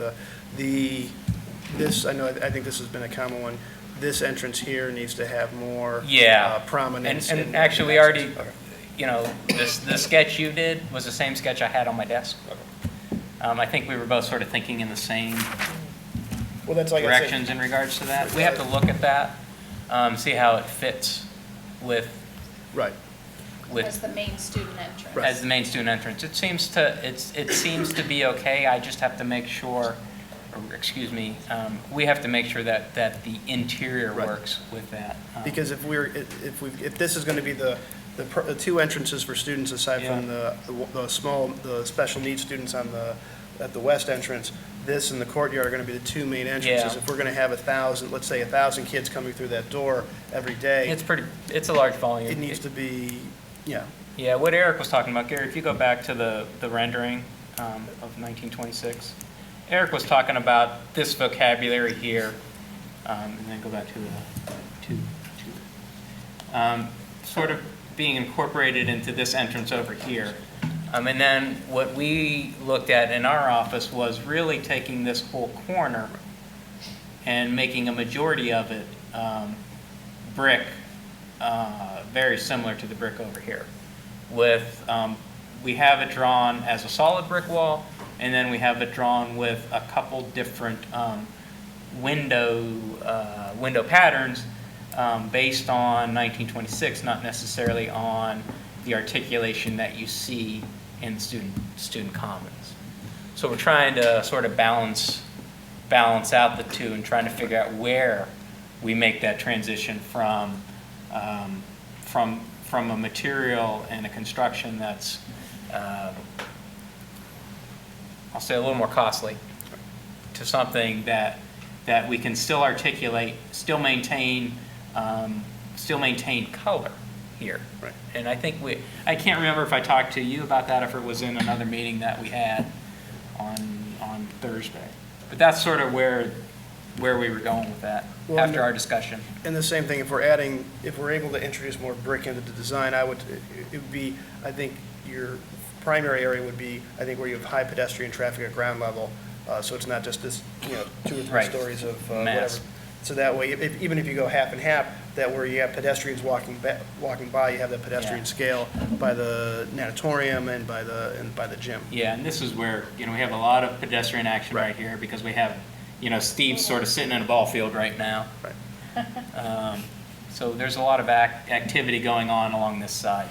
E: this, I think this has been a common one. This entrance here needs to have more prominence.
L: And actually, we already, the sketch you did was the same sketch I had on my desk. I think we were both sort of thinking in the same directions in regards to that. We have to look at that, see how it fits with.
E: Right.
A: As the main student entrance.
L: As the main student entrance. It seems to be okay. I just have to make sure, we have to make sure that the interior works with that.
E: Because if this is going to be the two entrances for students aside from the special needs students at the west entrance, this and the courtyard are going to be the two main entrances.
L: Yeah.
E: If we're going to have 1,000 kids coming through that door every day,
L: it's a large volume.
E: It needs to be,
L: Yeah, what Eric was talking about, Gary, if you go back to the rendering of 1926, Eric was talking about this vocabulary here, and then go back to the sort of being incorporated into this entrance over here. And then what we looked at in our office was really taking this whole corner and making a majority of it brick, very similar to the brick over here. We have it drawn as a solid brick wall, and then we have it drawn with a couple different window patterns based on 1926, not necessarily on the articulation that you see in student commons. So we're trying to sort of balance out the two and trying to figure out where we make that transition from a material and a construction that's, I'll say, a little more costly, to something that we can still articulate, still maintain color here.
E: Right.
L: And I think I can't remember if I talked to you about that, if it was in another meeting that we had on Thursday. But that's sort of where we were going with that,
E: Well,
L: after our discussion.
E: And the same thing, if we're able to introduce more brick into the design, it would be, I think, your primary area would be, I think, where you have high pedestrian traffic at ground level, so it's not just this, 2 or 3
L: Right.
E: stories of whatever.
L: Mass.
E: So that way, even if you go half and half, that where you have pedestrians walking by, you have that pedestrian
L: Yeah.
E: scale by the natatorium and by the gym.
L: Yeah, and this is where, we have a lot of pedestrian action right here, because we have, Steve's sort of sitting in a ball field right now.
E: Right.
L: So there's a lot of activity going on along this side.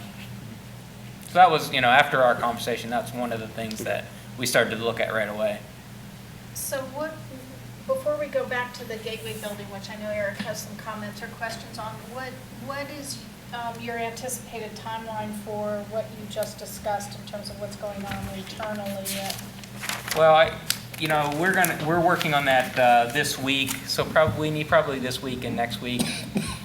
L: So that was, after our conversation, that's one of the things that we started to look at right away.
A: So before we go back to the Gateway building, which I know Eric has some comments or questions on, what is your anticipated timeline for what you just discussed in terms of what's going on internally?
L: Well, we're working on that this week, so probably this week and next week,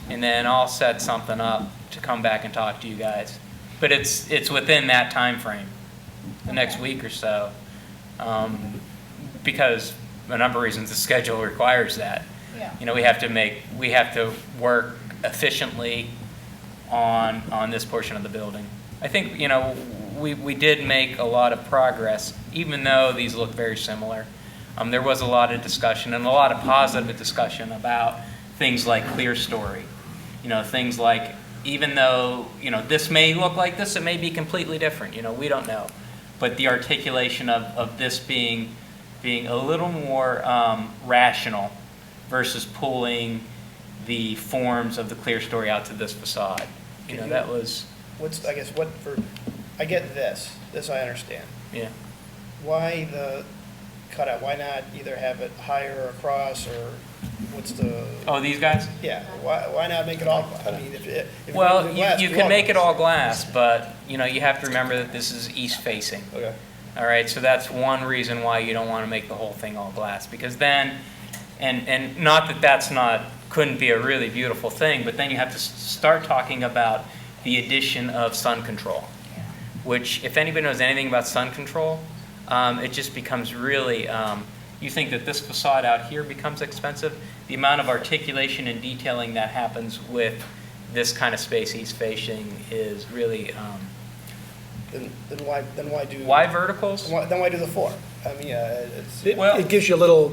L: and then I'll set something up to come back and talk to you guys. But it's within that time frame, the next week or so, because a number of reasons the schedule requires that.
A: Yeah.
L: We have to work efficiently on this portion of the building. I think, we did make a lot of progress, even though these look very similar. There was a lot of discussion and a lot of positive discussion about things like clear story. Things like, even though, this may look like this, it may be completely different, we don't know. But the articulation of this being a little more rational versus pulling the forms of the clear story out to this facade. That was,
E: I get this I understand.
L: yeah.
E: Why the cutout? Why not either have it higher or across, or what's the?
L: Oh, these guys?
E: Yeah, why not make it all, I mean, if you're
L: Well,
E: gonna do glass,
L: you
E: do
L: can
E: all
L: make it
E: glass.
L: all glass, but, you have to remember that this is east facing.
E: Okay.
L: All right, so that's one reason why you don't want to make the whole thing all glass, because then, and not that couldn't be a really beautiful thing, but then you have to start talking about the addition of sun control, which, if anybody knows anything about sun control, it just becomes really, you think that this facade out here becomes expensive. The amount of articulation and detailing that happens with this kind of space east facing is really,
E: Then why do?
L: why verticals?
E: Then why do the 4? I mean,
K: It gives you a little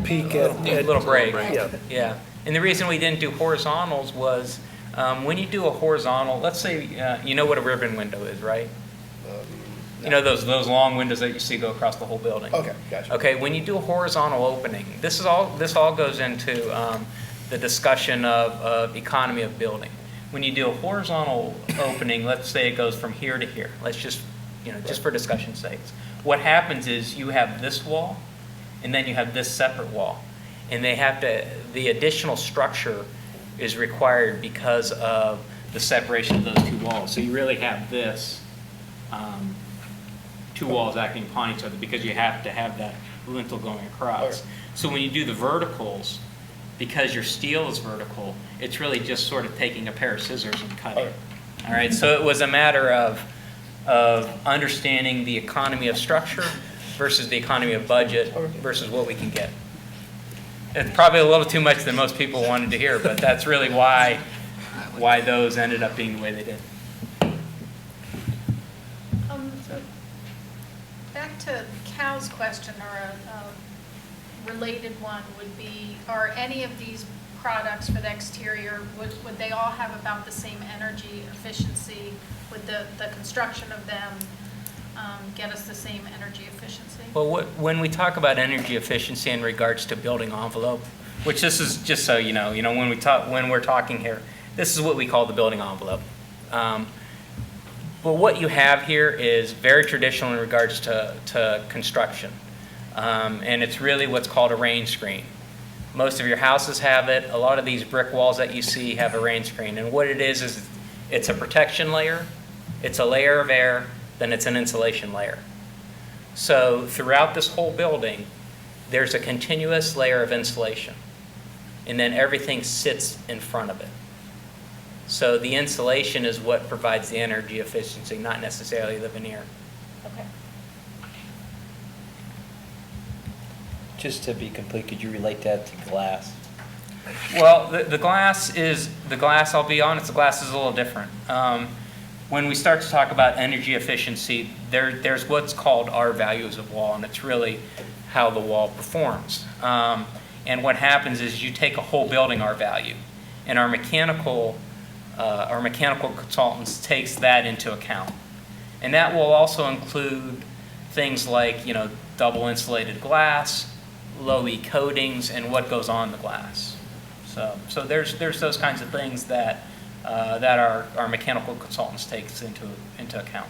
K: peek at.
L: A little break.
K: Yeah.
L: Yeah. And the reason we didn't do horizontals was, when you do a horizontal, let's say, you know what a ribbon window is, right? Those long windows that you see go across the whole building.
E: Okay, gotcha.
L: Okay, when you do a horizontal opening, this all goes into the discussion of economy of building. When you do a horizontal opening, let's say it goes from here to here. Let's just, just for discussion's sake. What happens is you have this wall, and then you have this separate wall. And the additional structure is required because of the separation of those 2 walls. So you really have this, 2 walls acting upon each other, because you have to have that lintel going across.
E: Okay.
L: So when you do the verticals, because your steel is vertical, it's really just sort of taking a pair of scissors and cutting.
E: Okay.
L: All right, so it was a matter of understanding the economy of structure versus the economy of budget versus what we can get. It's probably a little too much than most people wanted to hear, but that's really why those ended up being the way they did.
A: Back to Cal's question, or a related one would be, are any of these products for the exterior, would they all have about the same energy efficiency? Would the construction of them get us the same energy efficiency?
L: Well, when we talk about energy efficiency in regards to building envelope, which this is just so you know, when we're talking here, this is what we call the building envelope. But what you have here is very traditional in regards to construction. And it's really what's called a rain screen. Most of your houses have it. A lot of these brick walls that you see have a rain screen. And what it is it's a protection layer, it's a layer of air, then it's an insulation layer. So throughout this whole building, there's a continuous layer of insulation. And then everything sits in front of it. So the insulation is what provides the energy efficiency, not necessarily the veneer.
A: Okay.
M: Just to be complete, could you relate that to glass?
L: Well, the glass, I'll be honest, the glass is a little different. When we start to talk about energy efficiency, there's what's called R values of wall, and it's really how the wall performs. And what happens is you take a whole building R value, and our mechanical consultants takes that into account. And that will also include things like, double insulated glass, low E coatings, and what goes on the glass. So there's those kinds of things that our mechanical consultants takes into account.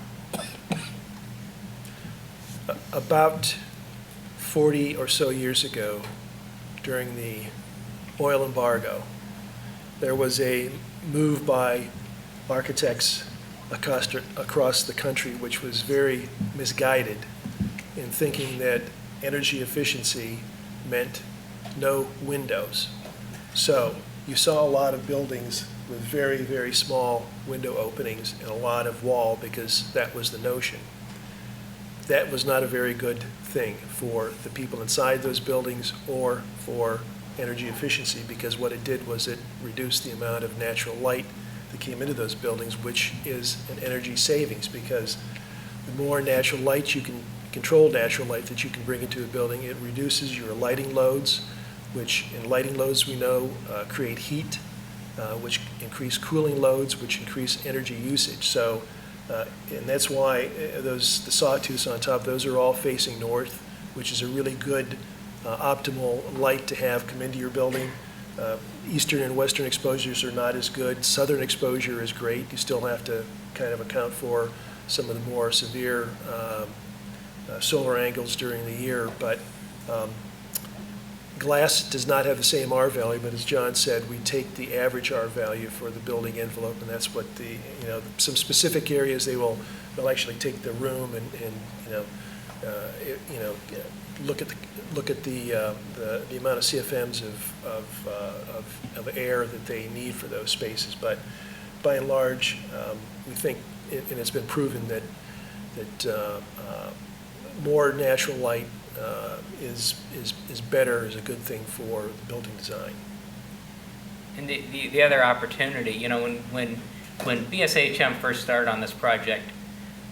K: About 40 or so years ago, during the oil embargo, there was a move by architects across the country which was very misguided in thinking that energy efficiency meant no windows. So you saw a lot of buildings with very, very small window openings and a lot of wall because that was the notion. That was not a very good thing for the people inside those buildings or for energy efficiency, because what it did was it reduced the amount of natural light that came into those buildings, which is an energy savings, because the more natural light you can control, natural light that you can bring into a building, it reduces your lighting loads, which in lighting loads we know create heat, which increase cooling loads, which increase energy usage. So, and that's why the sawtooths on top, those are all facing north, which is a really good optimal light to have come into your building. Eastern and western exposures are not as good. Southern exposure is great. You still have to kind of account for some of the more severe solar angles during the year, but glass does not have the same R value, but as John said, we take the average R value for the building envelope, and that's what some specific areas they'll actually take the room and look at the amount of CFMs of air that they need for those spaces. But by and large, we think, and it's been proven that more natural light is better, is a good thing for the building design.
L: And the other opportunity, when BSHM first started on this project,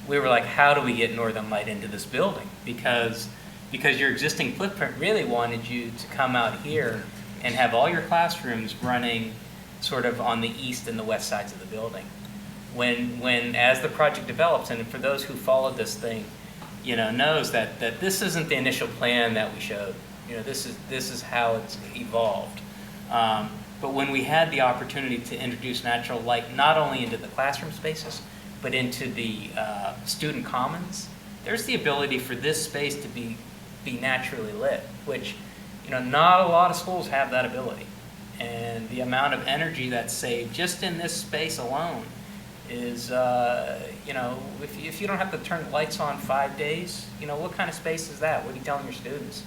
L: we were like, how do we get northern light into this building? Because your existing footprint really wanted you to come out here and have all your classrooms running sort of on the east and the west sides of the building. When as the project develops, and for those who followed this thing, knows that this isn't the initial plan that we showed. This is how it's evolved. But when we had the opportunity to introduce natural light not only into the classroom spaces, but into the student commons, there's the ability for this space to be naturally lit, which not a lot of schools have that ability. And the amount of energy that's saved just in this space alone is, if you don't have to turn the lights on 5 days, what kind of space is that? What are you telling your students?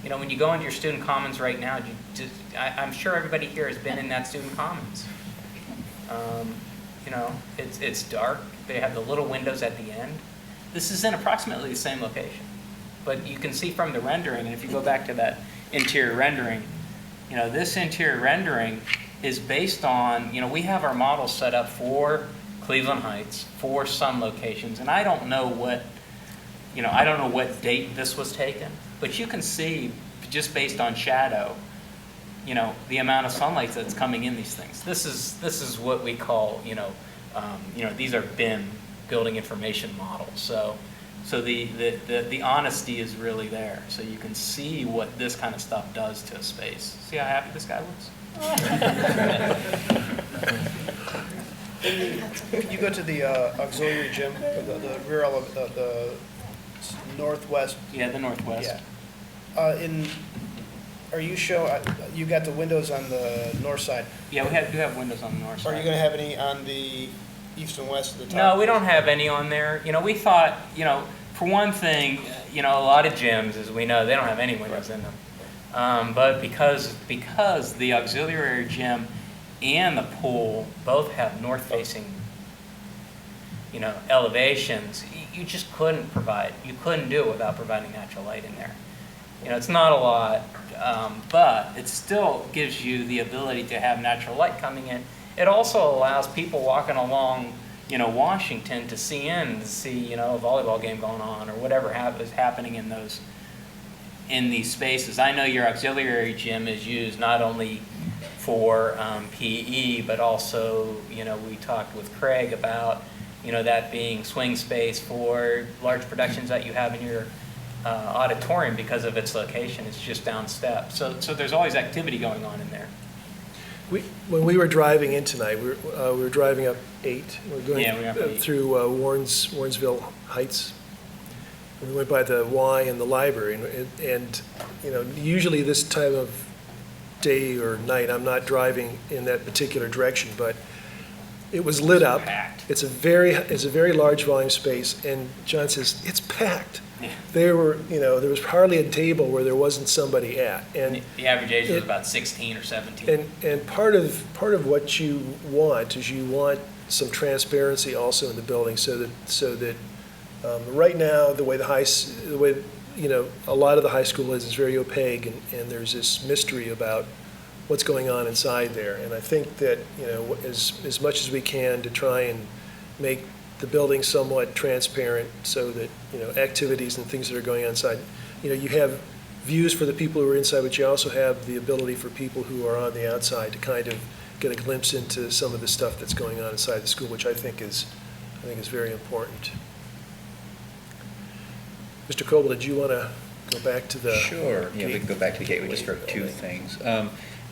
L: When you go into your student commons right now, I'm sure everybody here has been in that student commons. It's dark. They have the little windows at the end. This is in approximately the same location. But you can see from the rendering, and if you go back to that interior rendering, this interior rendering is based on, we have our model set up for Cleveland Heights, for some locations, and I don't know what date this was taken, but you can see, just based on shadow, the amount of sunlight that's coming in these things. This is what we call, these are BIM, building information models. So the honesty is really there. So you can see what this kind of stuff does to a space. See how happy this guy looks?
E: Can you go to the auxiliary gym, the rear the northwest?
L: Yeah, the northwest.
E: Yeah. Are you you got the windows on the north side.
L: Yeah, do have windows on the north side.
E: Are you going to have any on the east and west of the top?
L: No, we don't have any on there. We thought, for one thing, a lot of gyms, as we know, they don't have any windows in them. But because the auxiliary gym and the pool both have north-facing, elevations, you just couldn't do it without providing natural light in there. It's not a lot, but it still gives you the ability to have natural light coming in. It also allows people walking along, Washington to see a volleyball game going on or whatever is happening in these spaces. I know your auxiliary gym is used not only for PE, but also, we talked with Craig about, that being swing space for large productions that you have in your auditorium because of its location. It's just down steps. So there's always activity going on in there.
K: When we were driving in tonight, we were driving up 8. We were going
L: Yeah, we were up 8.
K: through Warrensville Heights. We went by the Y and the library, and usually this time of day or night, I'm not driving in that particular direction, but it was lit up.
L: Packed.
K: It's a very large volume space, and John says, it's packed.
L: Yeah.
K: There was hardly a table where there wasn't somebody at, and
L: The average age was about 16 or 17.
K: and part of what you want is you want some transparency also in the building, so that right now the way a lot of the high school is very opaque, and there's this mystery about what's going on inside there. And I think that as much as we can to try and make the building somewhat transparent, so that activities and things that are going on inside, you have views for the people who are inside, but you also have the ability for people who are on the outside to kind of get a glimpse into some of the stuff that's going on inside the school, which I think is very important. Mr. Coble, did you want to go back to the?
I: Sure, yeah, we can go back to the gateway just for 2 things.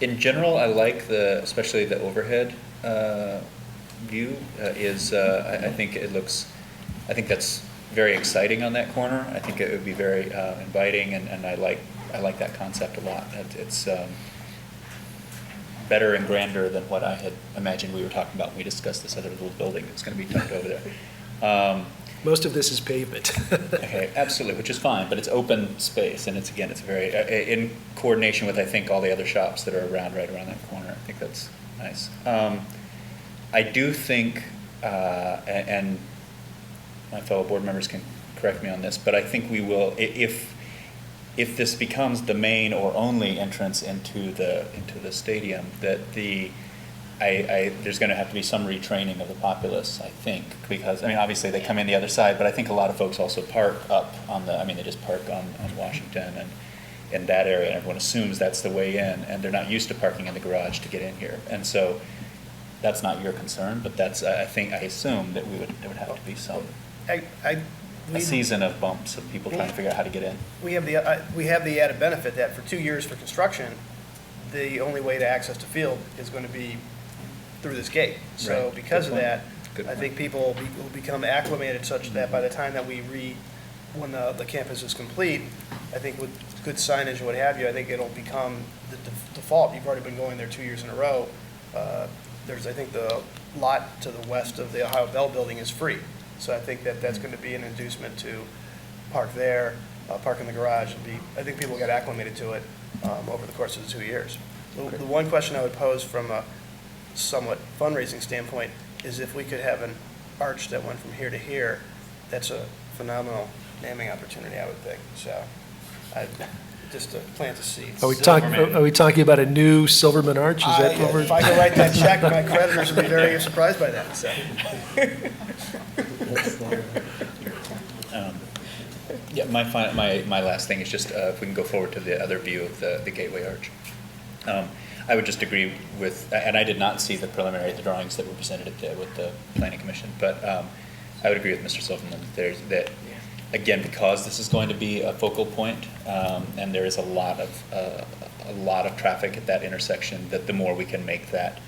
I: In general, I like especially the overhead view I think that's very exciting on that corner. I think it would be very inviting, and I like that concept a lot. It's better and grander than what I had imagined we were talking about when we discussed this other little building that's going to be tucked over there.
K: Most of this is pavement.
I: Okay, absolutely, which is fine, but it's open space, and it's very, in coordination with, I think, all the other shops that are right around that corner. I think that's nice. I do think, and my fellow board members can correct me on this, but I think we will, if this becomes the main or only entrance into the stadium, that there's going to have to be some retraining of the populace, I think, because, obviously they come in the other side, but I think a lot of folks also park up they just park on Washington and in that area, and everyone assumes that's the way in, and they're not used to parking in the garage to get in here. And so that's not your concern, but I assume that there would have to be some a season of bumps of people trying to figure out how to get in.
E: We have the added benefit that for 2 years for construction, the only way to access the field is going to be through this gate. So
I: Right.
E: because
I: Good
E: of
I: point.
E: that, I think people will become acclimated such that by the time that when the campus is complete, I think with good signage and what have you, I think it'll become the default. You've already been going there 2 years in a row. I think the lot to the west of the Ohio Bell building is free. So I think that's going to be an inducement to park there, park in the garage. I think people get acclimated to it over the course of the 2 years. The one question I would pose from a somewhat fundraising standpoint is if we could have an arch that went from here to here. That's a phenomenal naming opportunity, I would think. So just to plant the seeds.
K: Are we talking about a new Silverman Arch? Is that what we're?
E: If I could write that check, my creditors would be very surprised by that. So.
I: Yeah, my last thing is just if we can go forward to the other view of the Gateway Arch. I would just agree with, and I did not see the drawings that were presented with the Planning Commission, but I would agree with Mr. Silverman that again, because this is going to be a focal point, and there is a lot of traffic at that intersection, that the more we can make that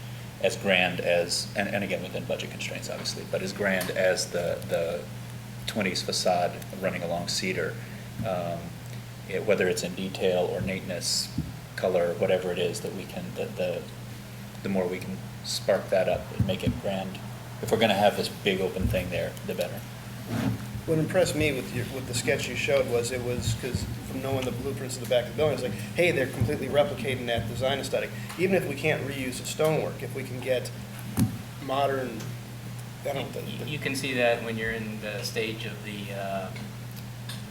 I: as grand as, and again within budget constraints obviously, but as grand as the 20s facade running along Cedar, whether it's in detail or neatness, color, whatever it is that we can, the more we can spark that up and make it grand. If we're gonna have this big open thing there, the better.
E: What impressed me with the sketch you showed was, because from knowing the blueprints of the back of the building, it's like, hey, they're completely replicating that design aesthetic. Even if we can't reuse the stonework, if we can get modern, I don't know.
L: You can see that when you're in the stage of the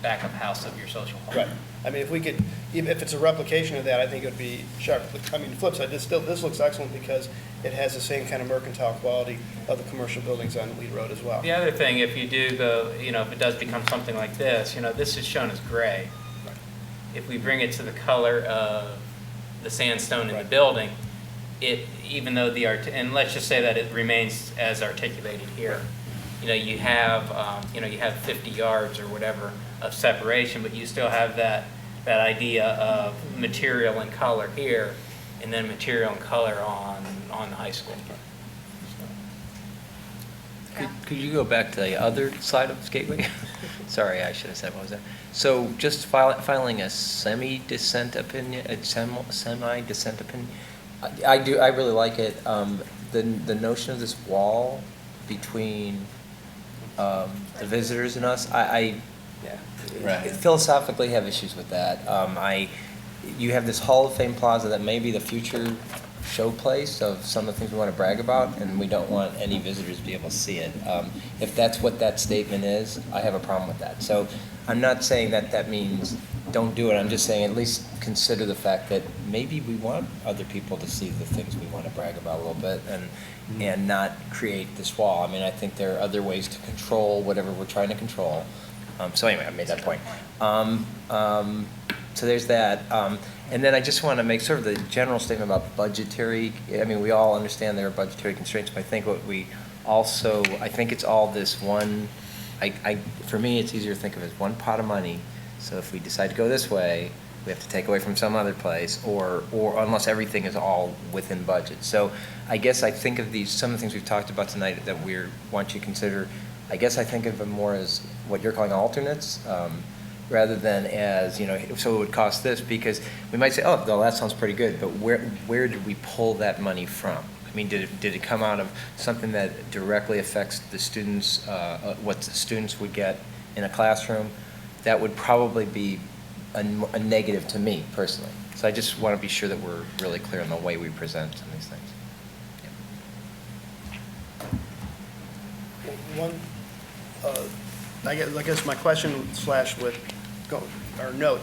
L: backup house of your social home.
E: Right. I mean, if we could, even if it's a replication of that, I think it would be sharp. I mean, flip side, this looks excellent because it has the same kind of mercantile quality of the commercial buildings on Lee Road as well.
L: The other thing, if you do go, if it does become something like this, this is shown as gray.
E: Right.
L: If we bring it to the color of the sandstone in the
E: Right.
L: building, even though and let's just say that it remains as articulated here. You have 50 yards or whatever of separation, but you still have that idea of material and color here, and then material and color on the high school.
M: Could you go back to the other side of Gateway? Sorry, I should have said, what was that? So just filing a semi-dissent opinion, semi-dissent opinion, I really like it. The notion of this wall between the visitors and us, I
I: Right.
M: philosophically have issues with that. You have this Hall of Fame plaza that may be the future showplace of some of the things we want to brag about, and we don't want any visitors to be able to see it. If that's what that statement is, I have a problem with that. So I'm not saying that means don't do it. I'm just saying at least consider the fact that maybe we want other people to see the things we want to brag about a little bit, and not create this wall. I mean, I think there are other ways to control whatever we're trying to control. So anyway, I made that point. So there's that. And then I just want to make sort of the general statement about budgetary. I mean, we all understand there are budgetary constraints, but I think what we also, I think it's all this one, for me, it's easier to think of it as one pot of money. So if we decide to go this way, we have to take away from some other place, or unless everything is all within budget. So I guess I think of some of the things we've talked about tonight that we want you to consider. I guess I think of them more as what you're calling alternates, rather than as, so it would cost this, because we might say, oh, no, that sounds pretty good, but where did we pull that money from? I mean, did it come out of something that directly affects the students, what the students would get in a classroom? That would probably be a negative to me personally. So I just want to be sure that we're really clear on the way we present some of these things.
E: One, I guess my question or note,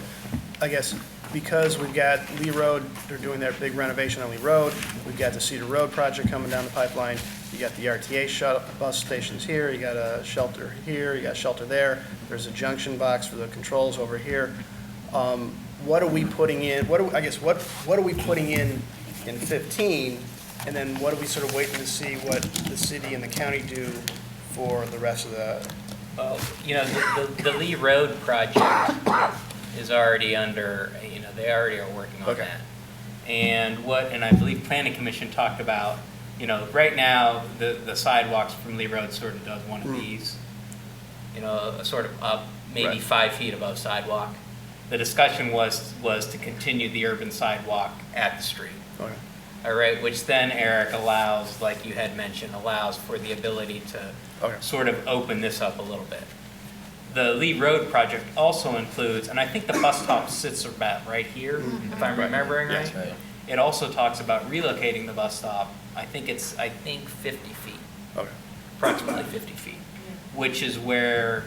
E: I guess, because we've got Lee Road, they're doing their big renovation on Lee Road, we've got the Cedar Road project coming down the pipeline, you got the RTA shuttle bus stations here, you got a shelter here, you got a shelter there, there's a junction box for the controls over here. What are we putting in, what are we putting in 15, and then what are we sort of waiting to see what the city and the county do for the rest of the?
L: Well, the Lee Road project is already under, they already are working on
E: Okay.
L: that. And I believe Planning Commission talked about, right now, the sidewalks from Lee Road sort of does one of these, sort of up, maybe
E: Right.
L: 5 feet above sidewalk. The discussion was to continue the urban sidewalk at the street.
E: Okay.
L: All right, which then, Eric, allows, like you had mentioned, allows for the ability to
E: Okay.
L: sort of open this up a little bit. The Lee Road project also includes, and I think the bus stop sits about right here, if I'm remembering right.
M: That's right.
L: It also talks about relocating the bus stop, I think 50 feet,
E: Okay.
L: approximately 50 feet, which is where,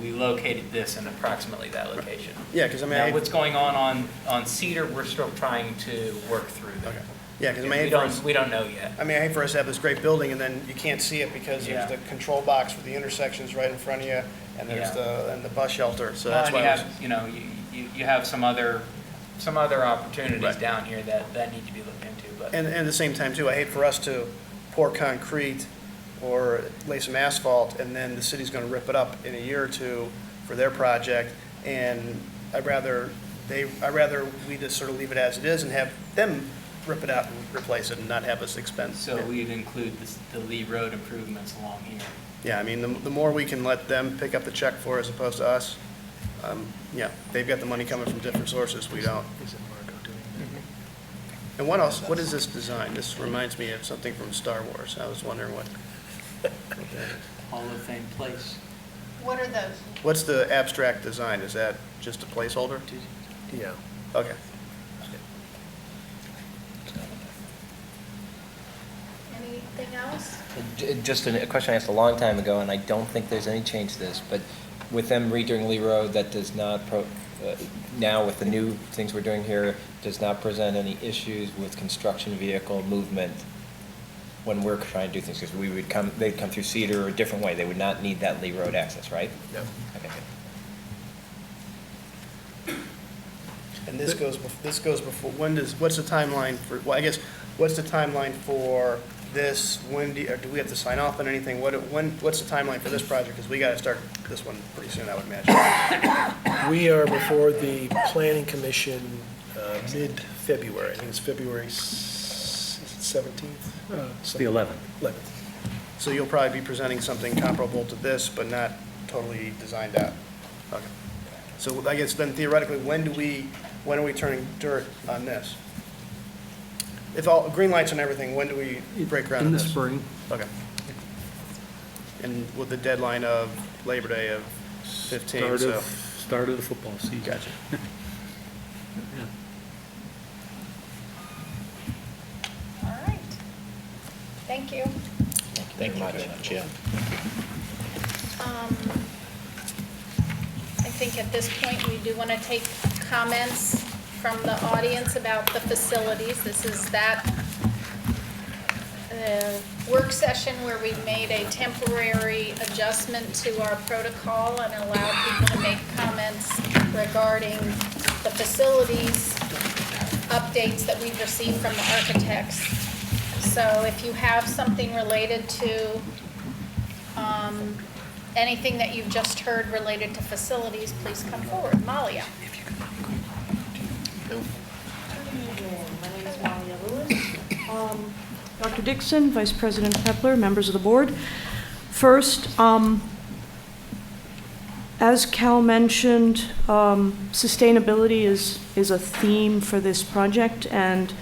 L: we located this in approximately that location.
E: Yeah, because I mean,
L: Now, what's going on Cedar, we're still trying to work through that.
E: okay. Yeah, because I mean,
L: We don't know yet.
E: I hate for us to have this great building and then you can't see it because
L: Yeah.
E: there's the control box for the intersections right in front of you, and there's
L: Yeah.
E: the bus shelter. So
L: Well,
E: that's
L: and
E: why
L: you
E: I
L: have,
E: was,
L: you have some other opportunities
E: Right.
L: down here that need to be looked into, but.
E: and at the same time too, I hate for us to pour concrete or lay some asphalt and then the city's going to rip it up in a year or two for their project, and I'd rather we just sort of leave it as it is and have them rip it out and replace it and not have us expense.
L: So we'd include the Lee Road improvements along here.
E: Yeah, I mean, the more we can let them pick up the check for as opposed to us, yeah, they've got the money coming from different sources, we don't. And what is this design? This reminds me of something from Star Wars. I was wondering what that is.
L: Hall of Fame place.
A: What are those?
E: What's the abstract design? Is that just a placeholder?
K: Yeah.
E: Okay.
A: Anything else?
M: Just a question I asked a long time ago, and I don't think there's any change to this, but with them redoing Lee Road, that does not, now with the new things we're doing here, does not present any issues with construction vehicle movement when we're trying to do things, because they'd come through Cedar or a different way. They would not need that Lee Road access, right?
K: No.
M: Okay, good.
E: And this goes before, what's the timeline for, well, I guess, what's the timeline for this? When do we have to sign off on anything? What's the timeline for this project? Because we got to start this one pretty soon, I would imagine.
K: We are before the Planning Commission mid-February. I think it's February 17th?
J: It's the 11th.
K: 11th.
E: So you'll probably be presenting something comparable to this, but not totally designed out. Okay. So I guess then theoretically, when are we turning dirt on this? If all, green lights and everything, when do we break ground on
J: In the
E: this?
J: spring.
E: Okay. And with the deadline of Labor Day of 15, so.
J: Start of the football season.
E: Gotcha.
J: Yeah.
A: All right. Thank you.
I: Thank you much, yeah.
A: I think at this point, we do want to take comments from the audience about the facilities. This is that work session where we made a temporary adjustment to our protocol and allowed people to make comments regarding the facilities updates that we've received from the architects. So if you have something related to anything that you've just heard related to facilities, please come forward. Malia.
N: My name is Malia Lewis. Dr. Dixon, Vice President Pepler, members of the board. First, as Cal mentioned, sustainability is a theme for this project, and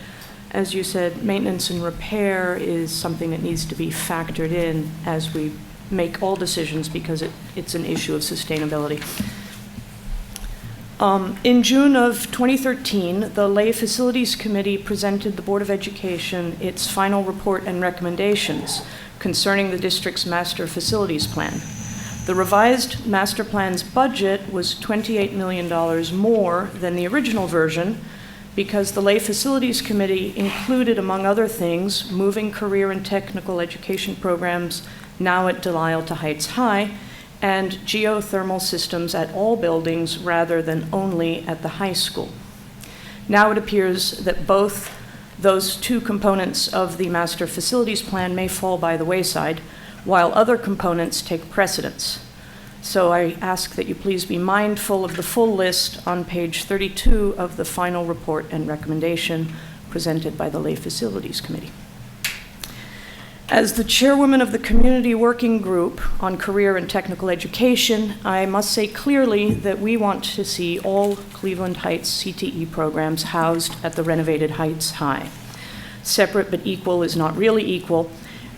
N: as you said, maintenance and repair is something that needs to be factored in as we make all decisions because it's an issue of sustainability. In June of 2013, the Lay Facilities Committee presented the Board of Education its final report and recommendations concerning the district's master facilities plan. The revised master plan's budget was $28 million more than the original version because the Lay Facilities Committee included, among other things, moving career and technical education programs now at Delisle to Heights High, and geothermal systems at all buildings rather than only at the high school. Now it appears that both those two components of the master facilities plan may fall by the wayside, while other components take precedence. So I ask that you please be mindful of the full list on page 32 of the final report and recommendation presented by the Lay Facilities Committee. As the chairwoman of the Community Working Group on Career and Technical Education, I must say clearly that we want to see all Cleveland Heights CTE programs housed at the renovated Heights High. Separate but equal is not really equal,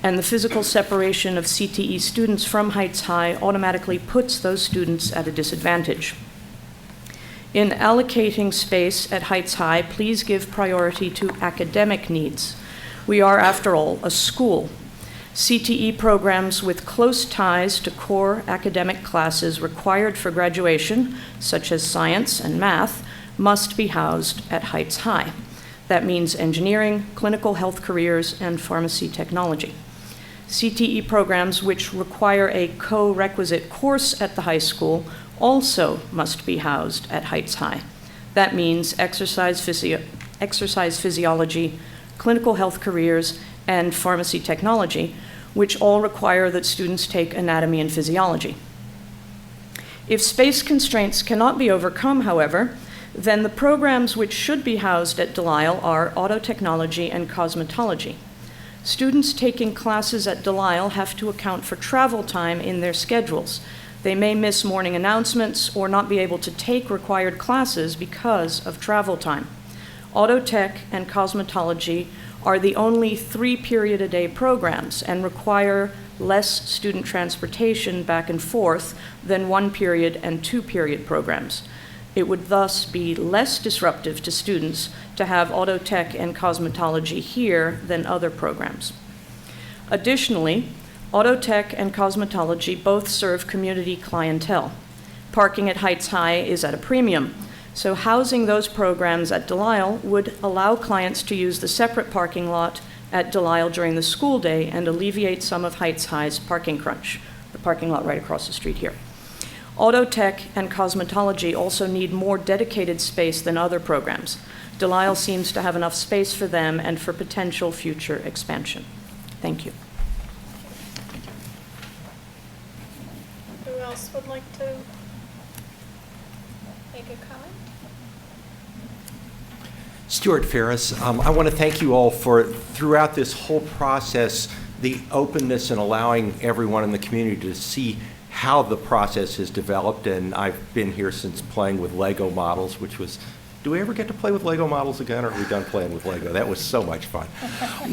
N: and the physical separation of CTE students from Heights High automatically puts those students at a disadvantage. In allocating space at Heights High, please give priority to academic needs. We are, after all, a school. CTE programs with close ties to core academic classes required for graduation, such as science and math, must be housed at Heights High. That means engineering, clinical health careers, and pharmacy technology. CTE programs which require a co-requisite course at the high school also must be housed at Heights High. That means exercise physiology, clinical health careers, and pharmacy technology, which all require that students take anatomy and physiology. If space constraints cannot be overcome, however, then the programs which should be housed at Delisle are auto technology and cosmetology. Students taking classes at Delisle have to account for travel time in their schedules. They may miss morning announcements or not be able to take required classes because of travel time. Auto Tech and Cosmetology are the only 3-period-a-day programs and require less student transportation back and forth than 1-period and 2-period programs. It would thus be less disruptive to students to have Auto Tech and Cosmetology here than other programs. Additionally, Auto Tech and Cosmetology both serve community clientele. Parking at Heights High is at a premium, so housing those programs at Delisle would allow clients to use the separate parking lot at Delisle during the school day and alleviate some of Heights High's parking crunch, the parking lot right across the street here. Auto Tech and Cosmetology also need more dedicated space than other programs. Delisle seems to have enough space for them and for potential future expansion. Thank you.
A: Who else would like to make a comment?
O: Stuart Ferris, I want to thank you all for, throughout this whole process, the openness in allowing everyone in the community to see how the process has developed. And I've been here since playing with Lego models, which was, do we ever get to play with Lego models again, or are we done playing with Lego? That was so much fun.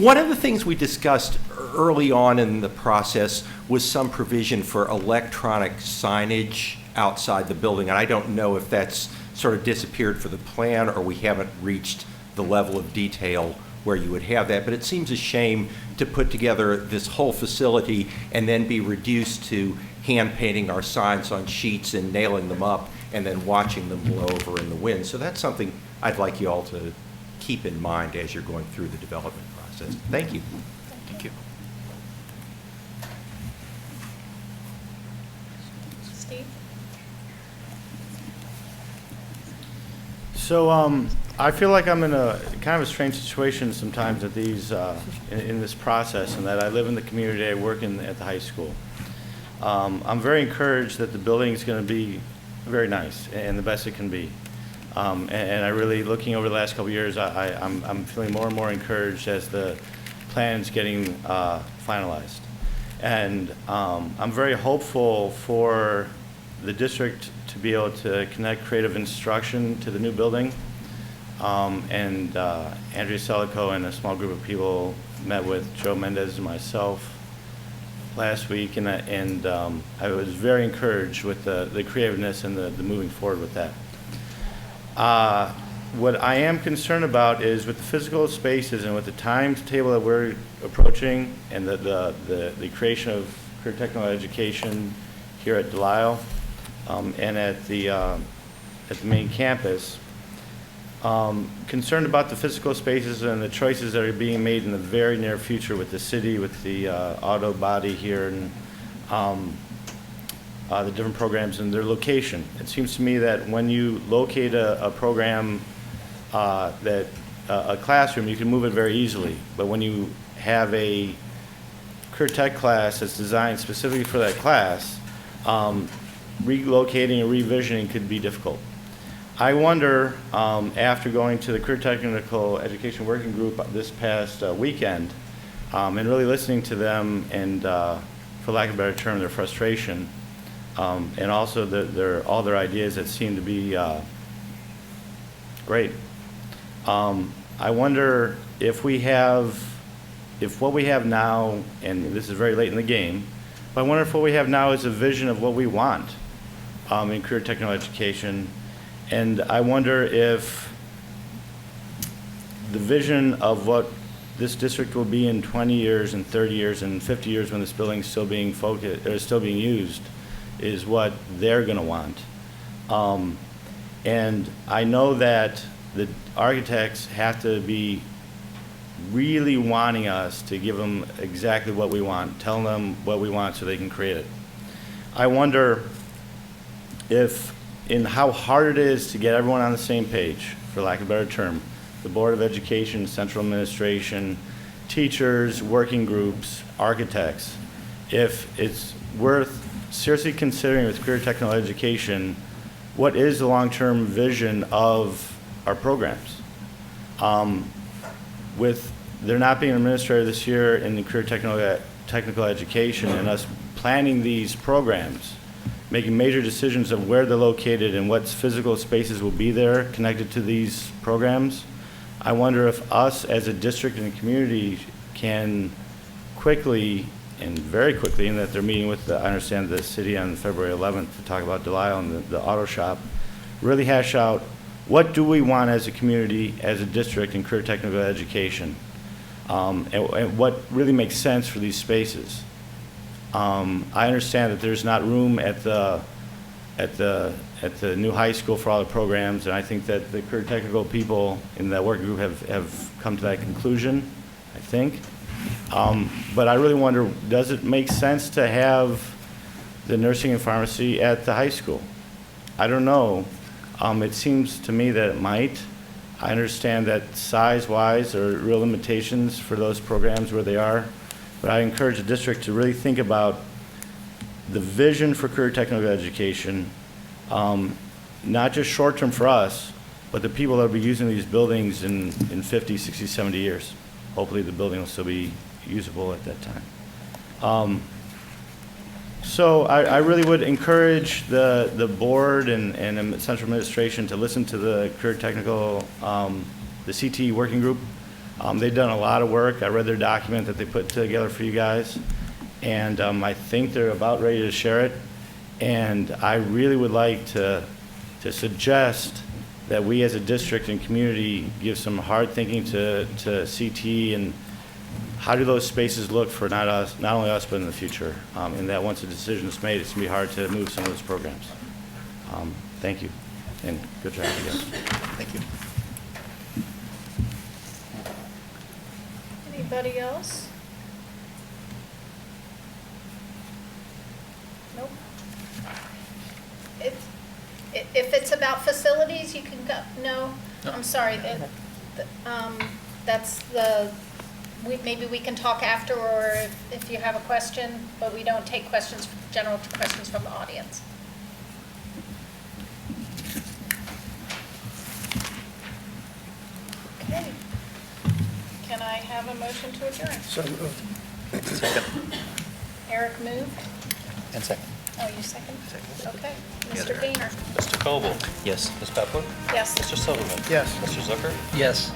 O: One of the things we discussed early on in the process was some provision for electronic signage outside the building. And I don't know if that's sort of disappeared for the plan, or we haven't reached the level of detail where you would have that. But it seems a shame to put together this whole facility and then be reduced to hand painting our signs on sheets and nailing them up and then watching them blow over in the wind. So that's something I'd like you all to keep in mind as you're going through the development process. Thank you.
B: Thank you.
A: Steve?
P: So I feel like I'm in a kind of a strange situation sometimes at these in this process, in that I live in the community, I work at the high school. I'm very encouraged that the building is going to be very nice and the best it can be. And I really, looking over the last couple of years, I'm feeling more and more encouraged as the plan's getting finalized. And I'm very hopeful for the district to be able to connect creative instruction to the new building. Andrea Selico and a small group of people met with Joe Mendez and myself last week, and I was very encouraged with the creativeness and the moving forward with that. What I am concerned about is with the physical spaces and with the timetable that we're approaching, and the creation of career technical education here at Delisle and at the main campus. Concerned about the physical spaces and the choices that are being made in the very near future with the city, with the auto body here, and the different programs and their location. It seems to me that when you locate a program, a classroom, you can move it very easily. But when you have a career tech class that's designed specifically for that class, relocating and revisioning could be difficult. I wonder, after going to the Career Technical Education Working Group this past weekend, and really listening to them and, for lack of a better term, their frustration, and also all their ideas that seem to be great. I wonder if what we have now, and this is very late in the game, but I wonder if what we have now is a vision of what we want in career technical education. And I wonder if the vision of what this district will be in 20 years and 30 years and 50 years when this building is still being used is what they're going to want. And I know that the architects have to be really wanting us to give them exactly what we want, tell them what we want so they can create it. I wonder in how hard it is to get everyone on the same page, for lack of a better term, the Board of Education, Central Administration, teachers, working groups, architects, if it's worth seriously considering with career technical education, what is the long-term vision of our programs? With there not being an administrator this year in the career technical education and us planning these programs, making major decisions of where they're located and what physical spaces will be there connected to these programs, I wonder if us as a district and a community can quickly, and very quickly, in that they're meeting with, I understand, the city on February 11th to talk about Delisle and the auto shop, really hash out what do we want as a community, as a district in career technical education, and what really makes sense for these spaces. I understand that there's not room at the new high school for all the programs, and I think that the career technical people in that working group have come to that conclusion, I think. But I really wonder, does it make sense to have the nursing and pharmacy at the high school? I don't know. It seems to me that it might. I understand that size-wise there are real limitations for those programs where they are, but I encourage the district to really think about the vision for career technical education, not just short-term for us, but the people that will be using these buildings in 50, 60, 70 years. Hopefully the building will still be usable at that time. So I really would encourage the board and central administration to listen to the career technical, the CTE working group. They've done a lot of work. I read their document that they put together for you guys, and I think they're about ready to share it. And I really would like to suggest that we as a district and community give some hard thinking to CTE and how do those spaces look for not only us, but in the future. And that once a decision is made, it's going to be hard to move some of those programs. Thank you, and good job again.
I: Thank you.
A: Anybody else? Nope. If it's about facilities, you can go, no, I'm sorry, that's maybe we can talk after, or if you have a question, but we don't take questions, general questions from the audience. Okay. Can I have a motion to adjourn?
E: So moved.
I: Second.
A: Eric moved.
I: And second.
A: Oh, you second?
I: Second.
A: Okay.
I: The
A: Mr.
I: other.
A: Gaynor?
B: Mr. Coble?
I: Yes.
B: Ms. Pepler?
A: Yes.
B: Mr. Silverman?
E: Yes.
B: Mr. Zucker?
I: Yes.